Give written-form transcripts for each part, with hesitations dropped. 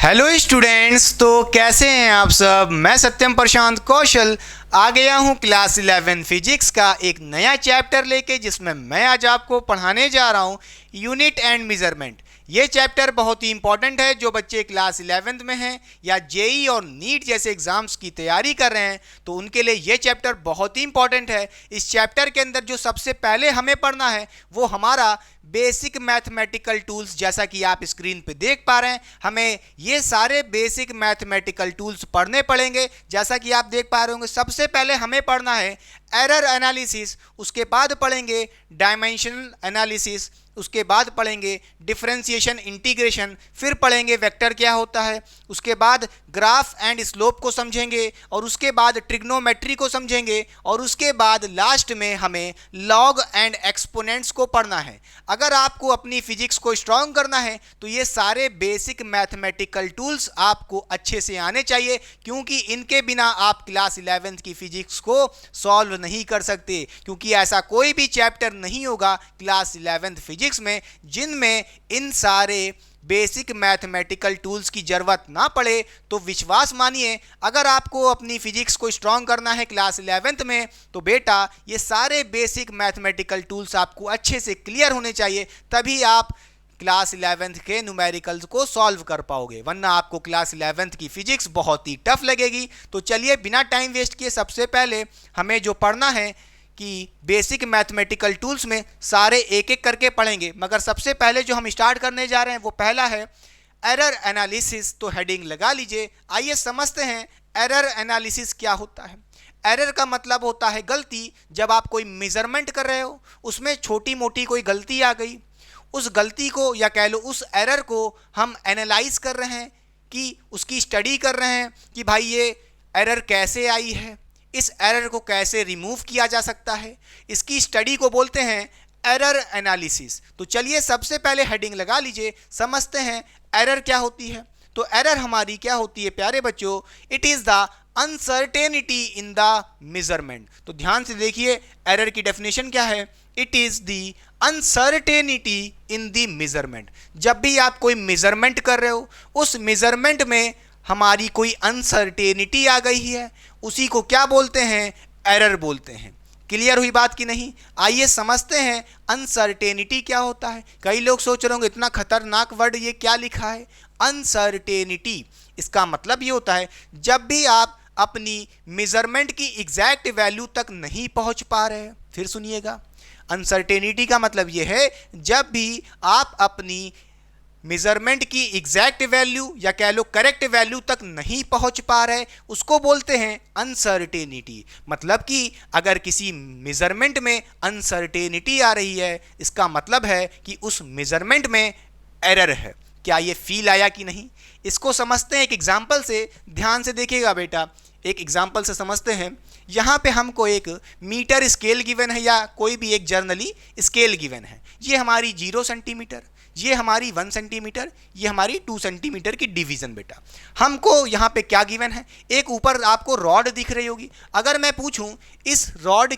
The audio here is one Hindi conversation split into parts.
हेलो स्टूडेंट्स, तो कैसे हैं आप सब। मैं सत्यम प्रशांत कौशल आ गया हूं क्लास 11 फिजिक्स का एक नया चैप्टर लेके, जिसमें मैं आज आपको पढ़ाने जा रहा हूं यूनिट एंड मेजरमेंट। ये चैप्टर बहुत ही इंपॉर्टेंट है। जो बच्चे क्लास 11th में हैं या जेई और नीट जैसे एग्जाम्स की तैयारी कर रहे हैं तो उनके लिए ये चैप्टर बहुत ही इंपॉर्टेंट है। इस चैप्टर के अंदर जो सबसे पहले हमें पढ़ना है वो हमारा बेसिक मैथमेटिकल टूल्स, जैसा कि आप स्क्रीन पे देख पा रहे हैं। हमें ये सारे बेसिक मैथमेटिकल टूल्स पढ़ने पड़ेंगे। जैसा कि आप देख पा रहे होंगे, सबसे पहले हमें पढ़ना है एरर एनालिसिस, उसके बाद पढ़ेंगे डायमेंशनल एनालिसिस, उसके बाद पढ़ेंगे डिफरेंशिएशन इंटीग्रेशन, फिर पढ़ेंगे वेक्टर क्या होता है, उसके बाद ग्राफ एंड स्लोप को समझेंगे, और उसके बाद ट्रिग्नोमेट्री को समझेंगे, और उसके बाद लास्ट में हमें लॉग एंड एक्सपोनेंट्स को पढ़ना है। अगर आपको अपनी फिजिक्स को स्ट्रांग करना है तो ये सारे बेसिक मैथमेटिकल टूल्स आपको अच्छे से आने चाहिए, क्योंकि इनके बिना आप क्लास 11th की फिजिक्स को सॉल्व नहीं कर सकते। क्योंकि ऐसा कोई भी चैप्टर नहीं होगा क्लास 11th फिजिक्स में जिनमें इन सारे बेसिक मैथमेटिकल टूल्स की ज़रूरत ना पड़े। तो विश्वास मानिए, अगर आपको अपनी फिजिक्स को स्ट्रांग करना है क्लास 11th में तो बेटा ये सारे बेसिक मैथमेटिकल टूल्स आपको अच्छे से क्लियर होने चाहिए, तभी आप क्लास 11th के न्यूमेरिकल्स को सॉल्व कर पाओगे, वरना आपको क्लास 11th की फिजिक्स बहुत ही टफ लगेगी। तो चलिए बिना टाइम वेस्ट किए सबसे पहले हमें जो पढ़ना है कि बेसिक मैथमेटिकल टूल्स में सारे एक एक करके पढ़ेंगे, मगर सबसे पहले जो हम स्टार्ट करने जा रहे हैं वो पहला है एरर एनालिसिस। तो हेडिंग लगा लीजिए। आइए समझते हैं एरर एनालिसिस क्या होता है। एरर का मतलब होता है गलती। जब आप कोई मेजरमेंट कर रहे हो, उसमें छोटी मोटी कोई गलती आ गई, उस गलती को या कह लो उस एरर को हम एनालाइज कर रहे हैं, कि उसकी स्टडी कर रहे हैं कि भाई ये एरर कैसे आई है, इस एरर को कैसे रिमूव किया जा सकता है। इसकी स्टडी को बोलते हैं एरर एनालिसिस। तो चलिए सबसे पहले हेडिंग लगा लीजिए, समझते हैं एरर क्या होती है। तो एरर हमारी क्या होती है प्यारे बच्चों, it is the uncertainty in the measurement. तो ध्यान से देखिए, एरर की डेफिनेशन क्या है, it is the uncertainty in the measurement. जब भी आप कोई मेजरमेंट कर रहे हो, उस मेजरमेंट में हमारी कोई अनसर्टेनिटी आ गई है, उसी को क्या बोलते हैं, एरर बोलते हैं। क्लियर हुई बात कि नहीं। आइए समझते हैं अनसर्टेनिटी क्या होता है। कई लोग सोच रहे होंगे इतना खतरनाक वर्ड ये क्या लिखा है, अनसर्टेनिटी। इसका मतलब ये होता है जब भी आप अपनी मेजरमेंट की एग्जैक्ट वैल्यू तक नहीं पहुंच पा रहे हैं। फिर सुनिएगा, अनसर्टेनिटी का मतलब ये है जब भी आप अपनी मेजरमेंट की एग्जैक्ट वैल्यू या कह लो करेक्ट वैल्यू तक नहीं पहुंच पा रहे, उसको बोलते हैं अनसर्टेनिटी। मतलब कि अगर किसी मेजरमेंट में अनसर्टेनिटी आ रही है, इसका मतलब है कि उस मेजरमेंट में एरर है। क्या ये फील आया कि नहीं। इसको समझते हैं एक एग्जाम्पल से। ध्यान से देखिएगा बेटा, एक एग्जाम्पल से समझते हैं। यहाँ पे हमको एक मीटर स्केल गिवन है, या कोई भी एक जर्नली स्केल गिवन है। ये हमारी 0 सेंटीमीटर, ये हमारी 1 सेंटीमीटर, ये हमारी 2 सेंटीमीटर की डिवीज़न। बेटा हमको यहाँ पे क्या गिवन है, एक ऊपर आपको रॉड दिख रही होगी। अगर मैं पूछूं इस रॉड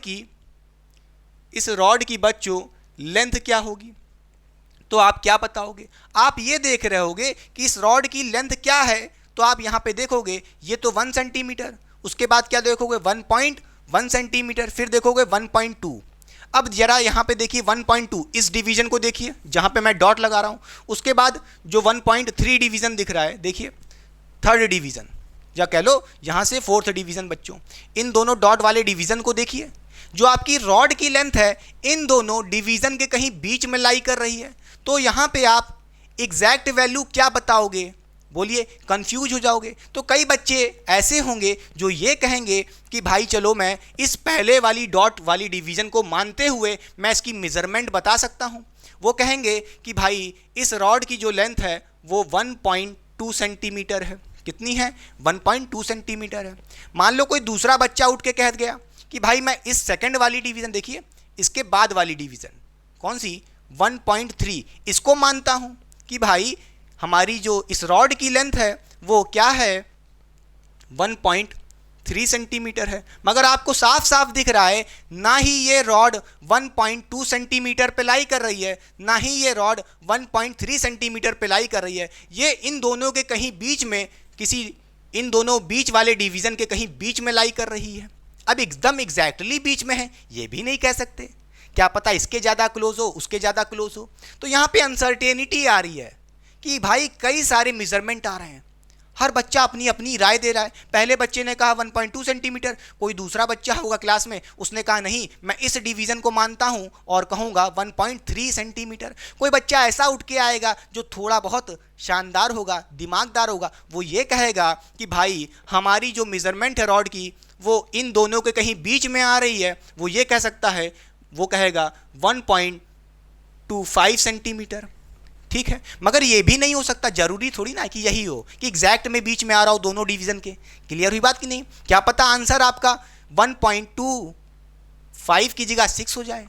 की बच्चों लेंथ क्या होगी, तो आप क्या बताओगे। आप ये देख रहे होगे कि इस रॉड की लेंथ क्या है, तो आप यहाँ पे देखोगे ये तो 1 सेंटीमीटर, उसके बाद क्या देखोगे 1.1 सेंटीमीटर, फिर देखोगे 1.2। अब जरा यहाँ पे देखिए 1.2, इस डिवीजन को देखिए जहाँ पे मैं डॉट लगा रहा हूँ। उसके बाद जो 1.3 डिवीजन दिख रहा है, देखिए 3rd डिवीजन, या कह लो यहाँ से 4th डिवीजन। बच्चों इन दोनों डॉट वाले डिवीजन को देखिए, जो आपकी रॉड की लेंथ है इन दोनों डिवीजन के कहीं बीच में लाई कर रही है। तो यहाँ पे आप एग्जैक्ट वैल्यू क्या बताओगे, बोलिए, कंफ्यूज हो जाओगे। तो कई बच्चे ऐसे होंगे जो ये कहेंगे कि भाई चलो मैं इस पहले वाली डॉट वाली डिवीज़न को मानते हुए मैं इसकी मेज़रमेंट बता सकता हूँ। वो कहेंगे कि भाई इस रॉड की जो लेंथ है वो 1.2 सेंटीमीटर है। कितनी है, 1.2 सेंटीमीटर है। मान लो कोई दूसरा बच्चा उठ के कह गया कि भाई मैं इस सेकंड वाली डिवीज़न, देखिए इसके बाद वाली डिवीज़न कौन सी, 1.3, इसको मानता हूँ कि भाई हमारी जो इस रॉड की लेंथ है वो क्या है, 1.3 सेंटीमीटर है, मगर आपको साफ साफ दिख रहा है ना ही ये रॉड 1.2 सेंटीमीटर पे लाई कर रही है, ना ही ये रॉड 1.3 सेंटीमीटर पे लाई कर रही है। ये इन दोनों के कहीं बीच में, किसी इन दोनों बीच वाले डिवीज़न के कहीं बीच में लाई कर रही है। अब एकदम एग्जैक्टली बीच में है ये भी नहीं कह सकते, क्या पता इसके ज़्यादा क्लोज हो, उसके ज़्यादा क्लोज हो। तो यहाँ पे अनसर्टेनिटी आ रही है कि भाई कई सारे मेजरमेंट आ रहे हैं, हर बच्चा अपनी अपनी राय दे रहा है। पहले बच्चे ने कहा 1.2 सेंटीमीटर, कोई दूसरा बच्चा होगा क्लास में, उसने कहा नहीं मैं इस डिवीज़न को मानता हूँ और कहूँगा 1.3 सेंटीमीटर। कोई बच्चा ऐसा उठ के आएगा जो थोड़ा बहुत शानदार होगा, दिमागदार होगा, वो ये कहेगा कि भाई हमारी जो मेज़रमेंट है रॉड की वो इन दोनों के कहीं बीच में आ रही है। वो ये कह सकता है, वो कहेगा 1.25 सेंटीमीटर, ठीक है। मगर ये भी नहीं हो सकता, जरूरी थोड़ी ना कि यही हो कि एग्जैक्ट में बीच में आ रहा हो दोनों डिवीज़न के। क्लियर हुई बात कि नहीं? क्या पता आंसर आपका 1.25 की जगह 6 हो जाए,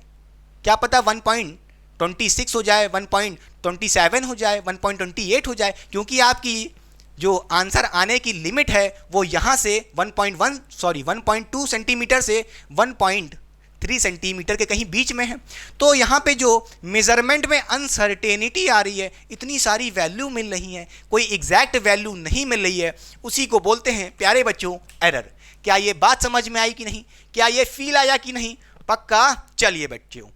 क्या पता 1.26 हो जाए, 1.27 हो जाए, 1.28 हो जाए, क्योंकि आपकी जो आंसर आने की लिमिट है वो यहाँ से 1.2 सेंटीमीटर से 1.3 सेंटीमीटर के कहीं बीच में है। तो यहाँ पे जो मेज़रमेंट में अनसर्टेनिटी आ रही है, इतनी सारी वैल्यू मिल रही है, कोई एग्जैक्ट वैल्यू नहीं मिल रही है, उसी को बोलते हैं प्यारे बच्चों एरर। क्या ये बात समझ में आई कि नहीं? क्या ये फील आया कि नहीं? पक्का? चलिए बच्चों,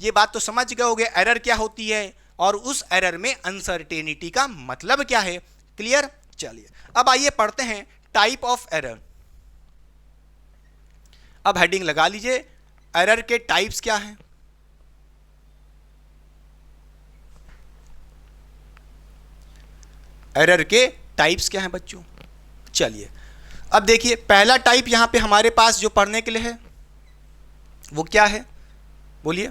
ये बात तो समझ गए होगे एरर क्या होती है और उस एरर में अनसर्टेनिटी का मतलब क्या है। क्लियर? चलिए अब आइए पढ़ते हैं टाइप ऑफ एरर। अब हेडिंग लगा लीजिए, एरर के टाइप्स क्या हैं। एरर के टाइप्स क्या हैं बच्चों? चलिए अब देखिए, पहला टाइप यहां पे हमारे पास जो पढ़ने के लिए है वो क्या है, बोलिए।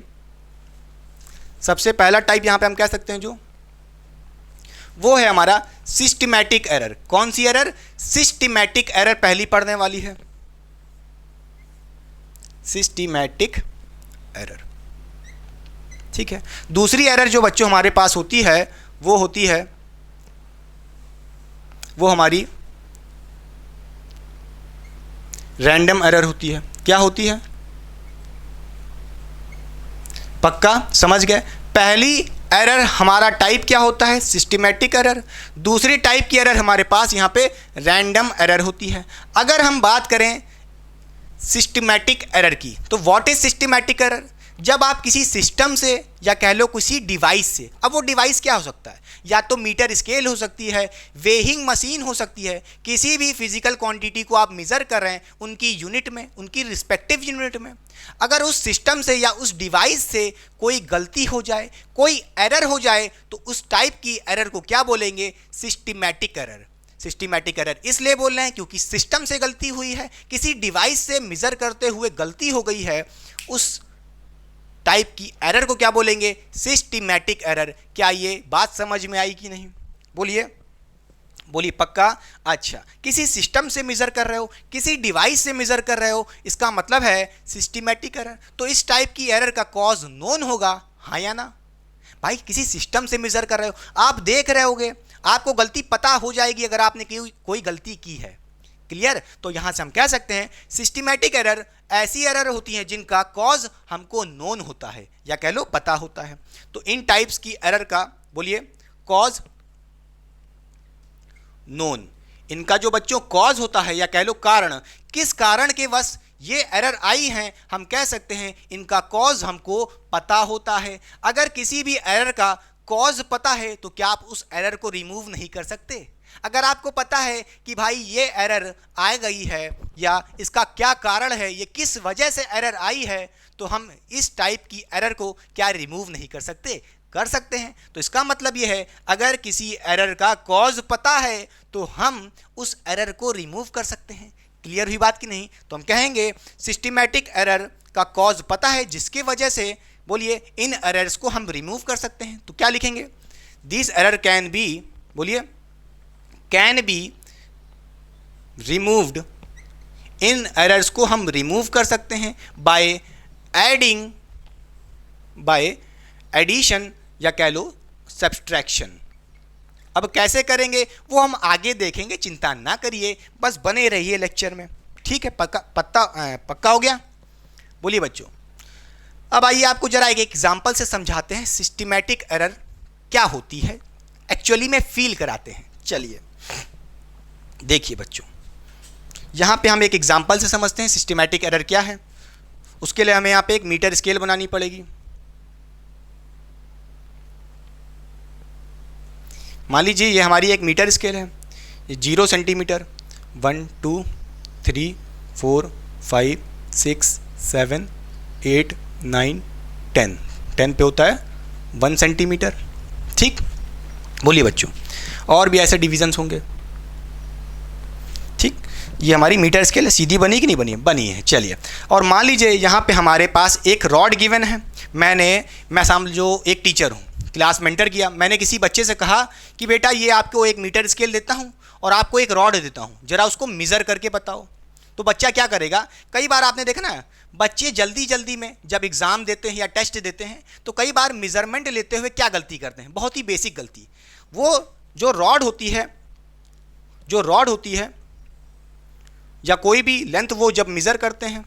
सबसे पहला टाइप यहां पे हम कह सकते हैं जो, वो है हमारा सिस्टमैटिक एरर। कौन सी एरर? सिस्टमैटिक एरर पहली पढ़ने वाली है, सिस्टमैटिक एरर, ठीक है। दूसरी एरर जो बच्चों हमारे पास होती है वो होती है, वो हमारी रैंडम एरर होती है। क्या होती है? पक्का समझ गए? पहली एरर हमारा टाइप क्या होता है? Systematic error. दूसरी टाइप की एरर हमारे पास यहाँ पे रैंडम एरर होती है। अगर हम बात करें सिस्टमैटिक एरर की, तो व्हाट इज सिस्टमैटिक एरर? जब आप किसी सिस्टम से या कह लो किसी डिवाइस से, अब वो डिवाइस क्या हो सकता है? या तो मीटर स्केल हो सकती है, वेइंग मशीन हो सकती है, किसी भी फिजिकल क्वांटिटी को आप मेज़र कर रहे हैं उनकी यूनिट में, उनकी रिस्पेक्टिव यूनिट में। अगर उस सिस्टम से या उस डिवाइस से कोई गलती हो जाए, कोई एरर हो जाए, तो उस टाइप की एरर को क्या बोलेंगे? Systematic error. सिस्टमैटिक एरर इसलिए बोल रहे हैं क्योंकि सिस्टम से गलती हुई है, किसी डिवाइस से मेज़र करते हुए गलती हो गई है, उस टाइप की एरर को क्या बोलेंगे? Systematic error. क्या ये बात समझ में आई कि नहीं? बोलिए, बोलिए पक्का? अच्छा, किसी सिस्टम से मेज़र कर रहे हो, किसी डिवाइस से मेज़र कर रहे हो, इसका मतलब है सिस्टमैटिक एरर। तो इस टाइप की एरर का कॉज नोन होगा, हाँ या ना? भाई किसी सिस्टम से मेज़र कर रहे हो, आप देख रहे होगे, आपको गलती पता हो जाएगी अगर आपने कोई गलती की है। क्लियर? तो यहां से हम कह सकते हैं सिस्टमैटिक एरर ऐसी एरर होती हैं जिनका कॉज हमको नोन होता है या कह लो पता होता है। तो इन टाइप्स की एरर का बोलिए कॉज नोन, इनका जो बच्चों कॉज होता है या कह लो कारण, किस कारण के वश ये एरर आई हैं, हम कह सकते हैं इनका कॉज हमको पता होता है। अगर किसी भी एरर का कॉज पता है तो क्या आप उस एरर को रिमूव नहीं कर सकते? अगर आपको पता है कि भाई ये एरर आ गई है या इसका क्या कारण है, ये किस वजह से एरर आई है, तो हम इस टाइप की एरर को क्या रिमूव नहीं कर सकते? कर सकते हैं। तो इसका मतलब ये है अगर किसी एरर का कॉज पता है तो हम उस एरर को रिमूव कर सकते हैं। क्लियर हुई बात कि नहीं? तो हम कहेंगे सिस्टमैटिक एरर का कॉज पता है जिसकी वजह से बोलिए इन एरर्स को हम रिमूव कर सकते हैं। तो क्या लिखेंगे? दिस एरर कैन बी, बोलिए can be removed, in errors को हम रिमूव कर सकते हैं बाय एडिंग, बाय एडिशन या कह लो सब्सट्रैक्शन। अब कैसे करेंगे वो हम आगे देखेंगे, चिंता ना करिए, बस बने रहिए लेक्चर में, ठीक है, पक्का हो गया। बोलिए बच्चों, अब आइए आपको जरा एक एग्जाम्पल से समझाते हैं सिस्टमैटिक एरर क्या होती है, एक्चुअली में फील कराते हैं। चलिए देखिए बच्चों, यहाँ पे हम एक एग्जाम्पल से समझते हैं सिस्टमैटिक एरर क्या है। उसके लिए हमें यहाँ पे एक मीटर स्केल बनानी पड़ेगी। मान लीजिए ये हमारी एक मीटर स्केल है, ये 0 सेंटीमीटर, 1 2 3 4 5 6 7 8 9 10 10 पे होता है 1 सेंटीमीटर। ठीक, बोलिए बच्चों, और भी ऐसे डिविजन्स होंगे। ठीक, ये हमारी मीटर स्केल है, सीधी बनी कि नहीं बनी? बनी है। चलिए, और मान लीजिए यहाँ पे हमारे पास एक रॉड गिवन है। मैं समझो एक टीचर हूँ, क्लास मेंटर किया। मैंने किसी बच्चे से कहा कि बेटा ये आपको एक मीटर स्केल देता हूँ और आपको एक रॉड देता हूँ, ज़रा उसको मेज़र करके बताओ। तो बच्चा क्या करेगा? कई बार आपने देखा ना, बच्चे जल्दी जल्दी में जब एग्ज़ाम देते हैं या टेस्ट देते हैं तो कई बार मेज़रमेंट लेते हुए क्या गलती करते हैं, बहुत ही बेसिक गलती। वो जो रॉड होती है या कोई भी लेंथ वो जब मेज़र करते हैं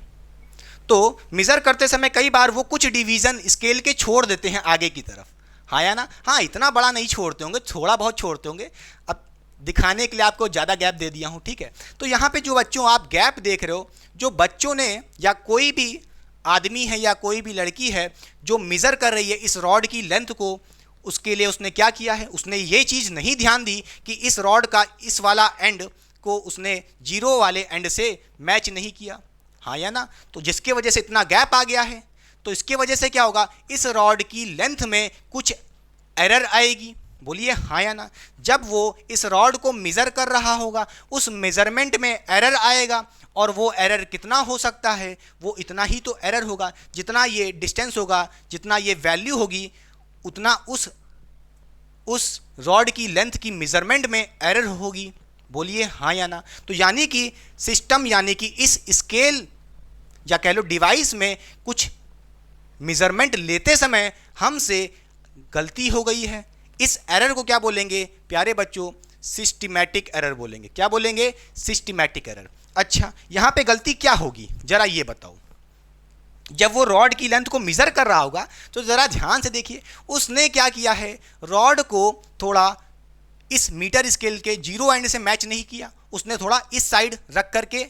तो मेज़र करते समय कई बार वो कुछ डिवीज़न स्केल के छोड़ देते हैं आगे की तरफ। हाँ या ना? हाँ, इतना बड़ा नहीं छोड़ते होंगे, थोड़ा बहुत छोड़ते होंगे। अब दिखाने के लिए आपको ज़्यादा गैप दे दिया हूँ, ठीक है। तो यहाँ पे जो बच्चों आप गैप देख रहे हो, जो बच्चों ने या कोई भी आदमी है या कोई भी लड़की है जो मेज़र कर रही है इस रॉड की लेंथ को, उसके लिए उसने क्या किया है, उसने ये चीज़ नहीं ध्यान दी कि इस रॉड का इस वाला एंड को उसने 0 वाले एंड से मैच नहीं किया। हाँ या ना? तो जिसके वजह से इतना गैप आ गया है। तो इसके वजह से क्या होगा, इस रॉड की लेंथ में कुछ एरर आएगी। बोलिए हाँ या ना? जब वो इस रॉड को मेज़र कर रहा होगा, उस मेज़रमेंट में एरर आएगा, और वो एरर कितना हो सकता है, वो इतना ही तो एरर होगा। जितना ये डिस्टेंस होगा, जितना ये वैल्यू होगी, उतना उस रॉड की लेंथ की मेज़रमेंट में एरर होगी। बोलिए हाँ या ना? तो यानी कि सिस्टम, यानी कि इस स्केल या कह लो डिवाइस में कुछ मेज़रमेंट लेते समय हमसे गलती हो गई है। इस एरर को क्या बोलेंगे प्यारे बच्चों? सिस्टमैटिक एरर बोलेंगे। क्या बोलेंगे? Systematic error. अच्छा, यहाँ पे गलती क्या होगी जरा ये बताओ। जब वो रॉड की लेंथ को मेज़र कर रहा होगा तो ज़रा ध्यान से देखिए, उसने क्या किया है, रॉड को थोड़ा इस मीटर स्केल के 0 एंड से मैच नहीं किया, उसने थोड़ा इस साइड रख करके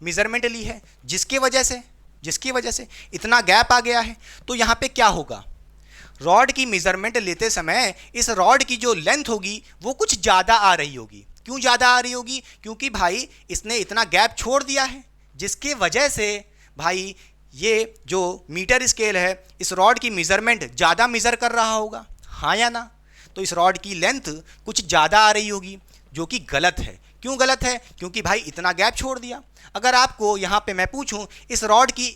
मेज़रमेंट ली है, जिसकी वजह से इतना गैप आ गया है। तो यहाँ पे क्या होगा, रॉड की मेज़रमेंट लेते समय इस रॉड की जो लेंथ होगी वो कुछ ज़्यादा आ रही होगी। क्यों ज़्यादा आ रही होगी? क्योंकि भाई इसने इतना गैप छोड़ दिया है, जिसके वजह से भाई ये जो मीटर स्केल है इस रॉड की मेज़रमेंट ज़्यादा मेज़र कर रहा होगा। हाँ या ना? तो इस रॉड की लेंथ कुछ ज़्यादा आ रही होगी, जो कि गलत है। क्यों गलत है? क्योंकि भाई इतना गैप छोड़ दिया। अगर आपको यहाँ पे मैं पूछूं इस रॉड की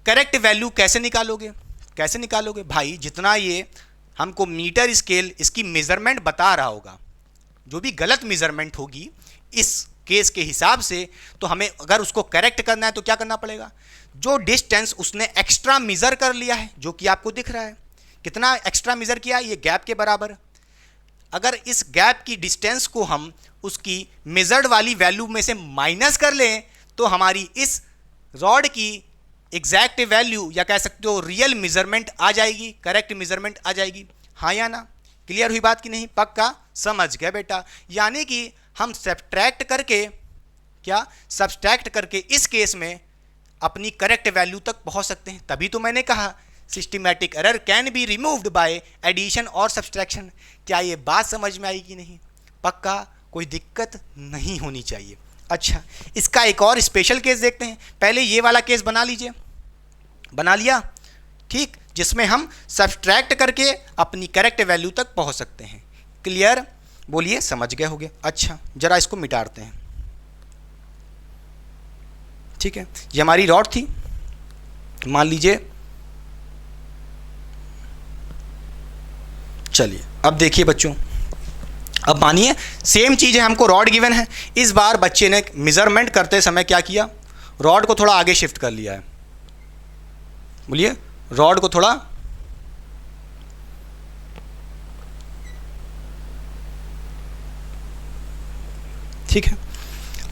करेक्ट वैल्यू कैसे निकालोगे? भाई जितना ये हमको मीटर स्केल इसकी मेज़रमेंट बता रहा होगा, जो भी गलत मेज़रमेंट होगी इस केस के हिसाब से, तो हमें अगर उसको करेक्ट करना है तो क्या करना पड़ेगा? जो डिस्टेंस उसने एक्स्ट्रा मेज़र कर लिया है, जो कि आपको दिख रहा है, कितना एक्स्ट्रा मेज़र किया? ये गैप के बराबर। अगर इस गैप की डिस्टेंस को हम उसकी मेजर्ड वाली वैल्यू में से माइनस कर लें तो हमारी इस रॉड की एग्जैक्ट वैल्यू या कह सकते हो रियल मेजरमेंट आ जाएगी, करेक्ट मेजरमेंट आ जाएगी। हाँ या ना? क्लियर हुई बात कि नहीं? पक्का समझ गए बेटा? यानी कि हम सब्ट्रैक्ट करके इस केस में अपनी करेक्ट वैल्यू तक पहुंच सकते हैं। तभी तो मैंने कहा systematic error can be removed by addition और सब्सट्रैक्शन। क्या ये बात समझ में आई कि नहीं? पक्का, कोई दिक्कत नहीं होनी चाहिए। अच्छा, इसका एक और स्पेशल केस देखते हैं। पहले ये वाला केस बना लीजिए, बना लिया, ठीक, जिसमें हम सब्सट्रैक्ट करके अपनी करेक्ट वैल्यू तक पहुंच सकते हैं। क्लियर? बोलिए समझ गए होगे। अच्छा, जरा इसको मिटाते हैं। ठीक है, ये हमारी रॉड थी, मान लीजिए। चलिए अब देखिए बच्चों, अब मानिए सेम चीज़ है, हमको रॉड गिवन है। इस बार बच्चे ने मेजरमेंट करते समय क्या किया? रॉड को थोड़ा आगे शिफ्ट कर लिया है। बोलिए, रॉड को थोड़ा ठीक है।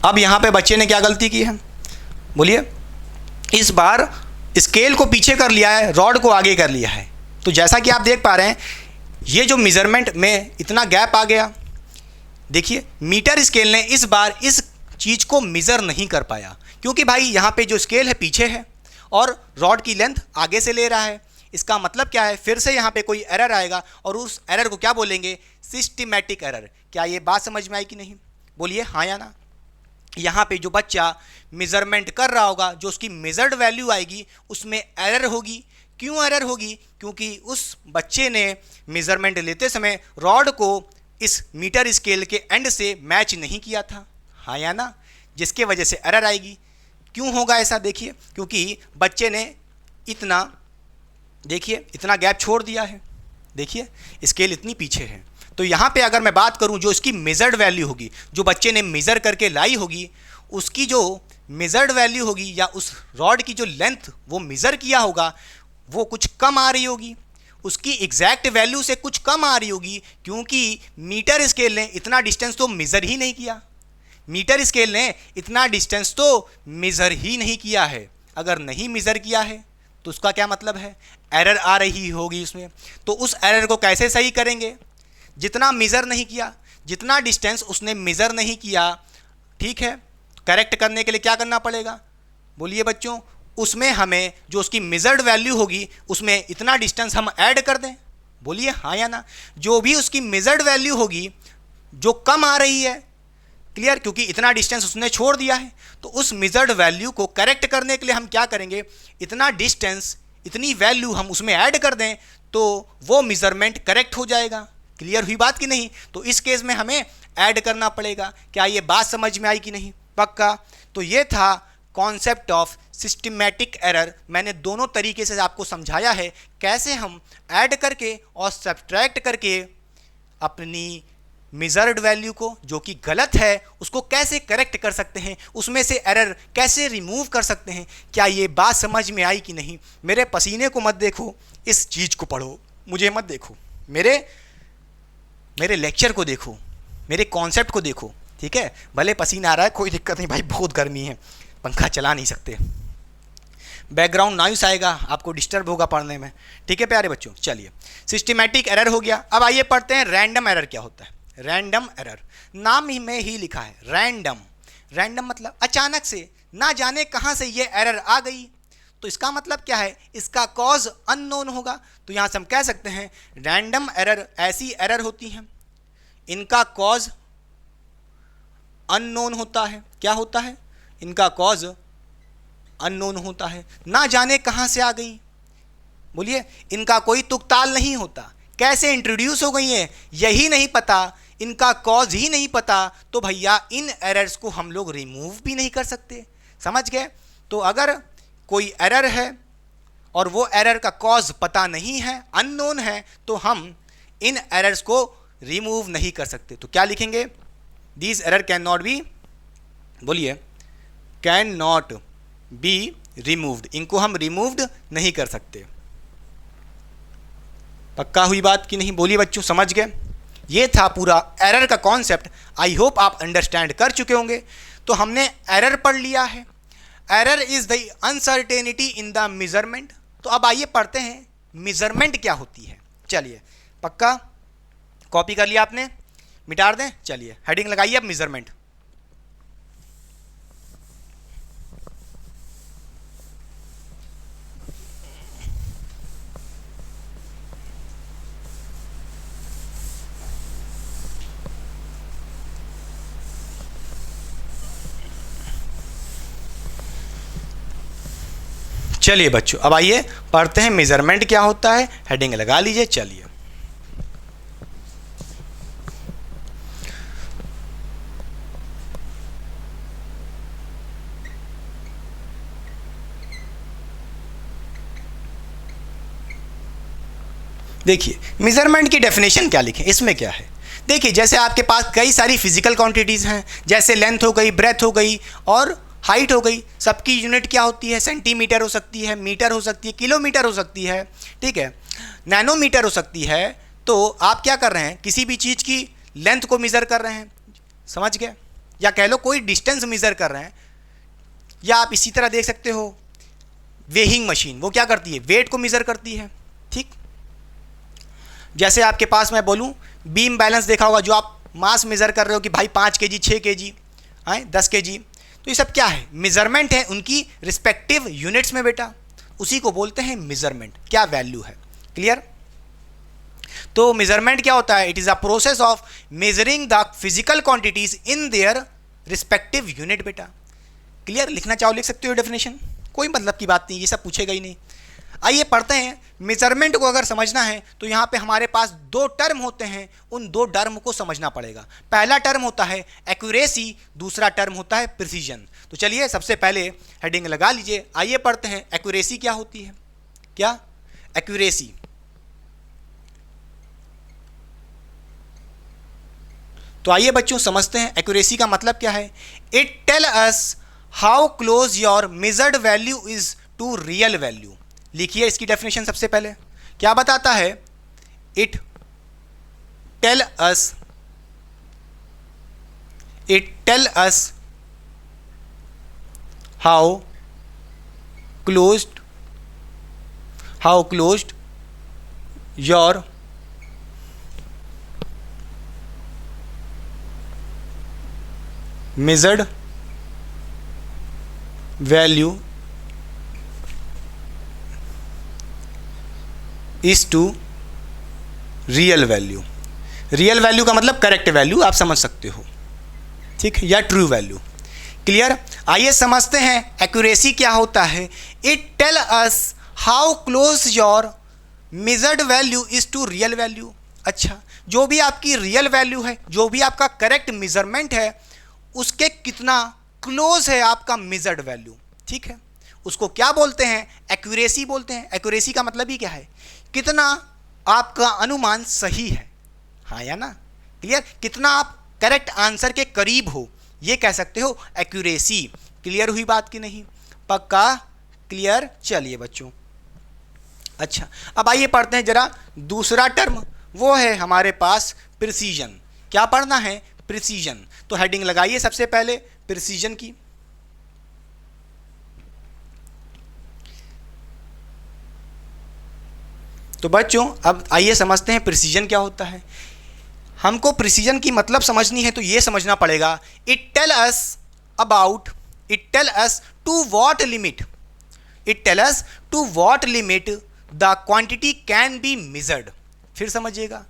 अब यहाँ पे बच्चे ने क्या गलती की है, बोलिए। इस बार स्केल को पीछे कर लिया है, रॉड को आगे कर लिया है। तो जैसा कि आप देख पा रहे हैं, ये जो मेज़रमेंट में इतना गैप आ गया, देखिए मीटर स्केल ने इस बार इस चीज़ को मेज़र नहीं कर पाया, क्योंकि भाई यहाँ पे जो स्केल है पीछे है और रॉड की लेंथ आगे से ले रहा है। इसका मतलब क्या है, फिर से यहाँ पे कोई एरर आएगा और उस एरर को क्या बोलेंगे, सिस्टमैटिक एरर। क्या ये बात समझ में आई कि नहीं, बोलिए हाँ या ना। यहाँ पे जो बच्चा मेज़रमेंट कर रहा होगा, जो उसकी मेजर्ड वैल्यू आएगी उसमें एरर होगी। क्यों एरर होगी, क्योंकि उस बच्चे ने मेज़रमेंट लेते समय रॉड को इस मीटर स्केल के एंड से मैच नहीं किया था, हाँ या ना, जिसके वजह से एरर आएगी। क्यों होगा ऐसा, देखिए क्योंकि बच्चे ने इतना, देखिए इतना गैप छोड़ दिया है, देखिए स्केल इतनी पीछे है। तो यहाँ पे अगर मैं बात करूँ, जो इसकी मेजर्ड वैल्यू होगी, जो बच्चे ने मेज़र करके लाई होगी, उसकी जो मेजर्ड वैल्यू होगी या उस रॉड की जो लेंथ वो मेज़र किया होगा वो कुछ कम आ रही होगी, उसकी एग्जैक्ट वैल्यू से कुछ कम आ रही होगी, क्योंकि मीटर स्केल ने इतना डिस्टेंस तो मेज़र ही नहीं किया। मीटर स्केल ने इतना डिस्टेंस तो मेज़र ही नहीं किया है। अगर नहीं मेज़र किया है तो उसका क्या मतलब है, एरर आ रही होगी उसमें। तो उस एरर को कैसे सही करेंगे, जितना मेज़र नहीं किया, जितना डिस्टेंस उसने मेज़र नहीं किया, ठीक है, करेक्ट करने के लिए क्या करना पड़ेगा, बोलिए बच्चों, उसमें हमें जो उसकी मेजर्ड वैल्यू होगी उसमें इतना डिस्टेंस हम ऐड कर दें, बोलिए हाँ या ना। जो भी उसकी मेजर्ड वैल्यू होगी जो कम आ रही है, क्लियर, क्योंकि इतना डिस्टेंस उसने छोड़ दिया है, तो उस मेजर्ड वैल्यू को करेक्ट करने के लिए हम क्या करेंगे, इतना डिस्टेंस, इतनी वैल्यू हम उसमें ऐड कर दें तो वो मेजरमेंट करेक्ट हो जाएगा। क्लियर हुई बात कि नहीं। तो इस केस में हमें ऐड करना पड़ेगा। क्या ये बात समझ में आई कि नहीं, पक्का। तो ये था कॉन्सेप्ट ऑफ सिस्टमैटिक एरर। मैंने दोनों तरीके से आपको समझाया है कैसे हम ऐड करके और सब्ट्रैक्ट करके अपनी मेजर्ड वैल्यू को जो कि गलत है उसको कैसे करेक्ट कर सकते हैं, उसमें से एरर कैसे रिमूव कर सकते हैं। क्या ये बात समझ में आई कि नहीं। मेरे पसीने को मत देखो, इस चीज़ को पढ़ो, मुझे मत देखो, मेरे लेक्चर को देखो, मेरे कॉन्सेप्ट को देखो, ठीक है। भले पसीना आ रहा है, कोई दिक्कत नहीं भाई, बहुत गर्मी है, पंखा चला नहीं सकते, बैकग्राउंड नॉइस आएगा, आपको डिस्टर्ब होगा पढ़ने में, ठीक है प्यारे बच्चों। चलिए, सिस्टमैटिक एरर हो गया। अब आइए पढ़ते हैं रैंडम एरर क्या होता है। रैंडम एरर नाम ही में ही लिखा है, रैंडम। रैंडम मतलब अचानक से, ना जाने कहाँ से ये एरर आ गई। तो इसका मतलब क्या है, इसका कॉज अननोन होगा। तो यहाँ से हम कह सकते हैं रैंडम एरर ऐसी एरर होती हैं इनका कॉज अननोन होता है। क्या होता है, इनका कॉज अननोन होता है, ना जाने कहाँ से आ गई। बोलिए, इनका कोई तुकताल नहीं होता, कैसे इंट्रोड्यूस हो गई है यही नहीं पता, इनका कॉज ही नहीं पता, तो भैया इन एरर्स को हम लोग रिमूव भी नहीं कर सकते। समझ गए। तो अगर कोई एरर है और वो एरर का कॉज पता नहीं है, अननोन है, तो हम इन एरर्स को रिमूव नहीं कर सकते। तो क्या लिखेंगे, these error can not be, बोलिए, कैन नॉट बी रिमूव्ड, इनको हम रिमूव्ड नहीं कर सकते। पक्का हुई बात कि नहीं, बोलिए बच्चों, समझ गए। ये था पूरा एरर का कॉन्सेप्ट। आई होप आप अंडरस्टैंड कर चुके होंगे। तो हमने एरर पढ़ लिया है। Error is the uncertainty in the measurement. तो अब आइए पढ़ते हैं मेजरमेंट क्या होती है। चलिए, पक्का कॉपी कर लिया आपने, मिटा दें। चलिए, हेडिंग लगाइए अब मेजरमेंट। चलिए बच्चों, अब आइए पढ़ते हैं मेजरमेंट क्या होता है। हेडिंग लगा लीजिए। चलिए, देखिए मेजरमेंट की डेफिनेशन क्या लिखें, इसमें क्या है। देखिए, जैसे आपके पास कई सारी फिजिकल क्वांटिटीज़ हैं, जैसे लेंथ हो गई, ब्रेथ हो गई और हाइट हो गई। सबकी यूनिट क्या होती है, सेंटीमीटर हो सकती है, मीटर हो सकती है, किलोमीटर हो सकती है, ठीक है, नैनोमीटर हो सकती है। तो आप क्या कर रहे हैं, किसी भी चीज़ की लेंथ को मेज़र कर रहे हैं, समझ गए। या कह लो कोई डिस्टेंस मेज़र कर रहे हैं, या आप इसी तरह देख सकते हो वेइंग मशीन, वो क्या करती है, वेट को मेज़र करती है। ठीक, जैसे आपके पास मैं बोलूँ बीम बैलेंस देखा होगा, जो आप मास मेज़र कर रहे हो कि भाई 5 kg 6 kg 10 kg, तो ये सब क्या है, मेज़रमेंट है उनकी रिस्पेक्टिव यूनिट्स में बेटा, उसी को बोलते हैं मेज़रमेंट, क्या वैल्यू है। क्लियर? तो मेज़रमेंट क्या होता है, it is a process of measuring the physical quantities in their respective unit बेटा। क्लियर? लिखना चाहो लिख सकते हो डेफिनेशन, कोई मतलब की बात नहीं, ये सब पूछेगा ही नहीं। आइए पढ़ते हैं। मेजरमेंट को अगर समझना है तो यहाँ पे हमारे पास दो टर्म होते हैं, उन दो टर्म को समझना पड़ेगा। पहला टर्म होता है एक्यूरेसी, दूसरा टर्म होता है प्रिसीजन। तो चलिए सबसे पहले हेडिंग लगा लीजिए, आइए पढ़ते हैं एक्यूरेसी क्या होती है। क्या एक्यूरेसी? तो आइए बच्चों समझते हैं एक्यूरेसी का मतलब क्या है। It tell us how close your measured value is to real value. लिखिए इसकी डेफिनेशन सबसे पहले, क्या बताता है, it tell us how closed your measured value is to real value. Real value का मतलब करेक्ट वैल्यू, आप समझ सकते हो, ठीक है, या ट्रू वैल्यू। क्लियर? आइए समझते हैं एक्यूरेसी क्या होता है। It tell us how close your measured value is to real value. अच्छा, जो भी आपकी रियल वैल्यू है, जो भी आपका करेक्ट मेजरमेंट है, उसके कितना क्लोज है आपका मेजर्ड वैल्यू, ठीक है, उसको क्या बोलते हैं, एक्यूरेसी बोलते हैं। एक्यूरेसी का मतलब ही क्या है, कितना आपका अनुमान सही है, हाँ या ना। क्लियर? कितना आप करेक्ट आंसर के करीब हो, ये कह सकते हो एक्यूरेसी। क्लियर हुई बात कि नहीं? पक्का क्लियर? चलिए बच्चों, अच्छा अब आइए पढ़ते हैं जरा दूसरा टर्म, वो है हमारे पास प्रिसीजन। क्या पढ़ना है? प्रिसीजन। तो हेडिंग लगाइए सबसे पहले प्रिसीजन की। तो बच्चों अब आइए समझते हैं प्रिसीजन क्या होता है। हमको प्रिसीजन की मतलब समझनी है तो ये समझना पड़ेगा, it tell us to what limit the quantity can be measured. फिर समझिएगा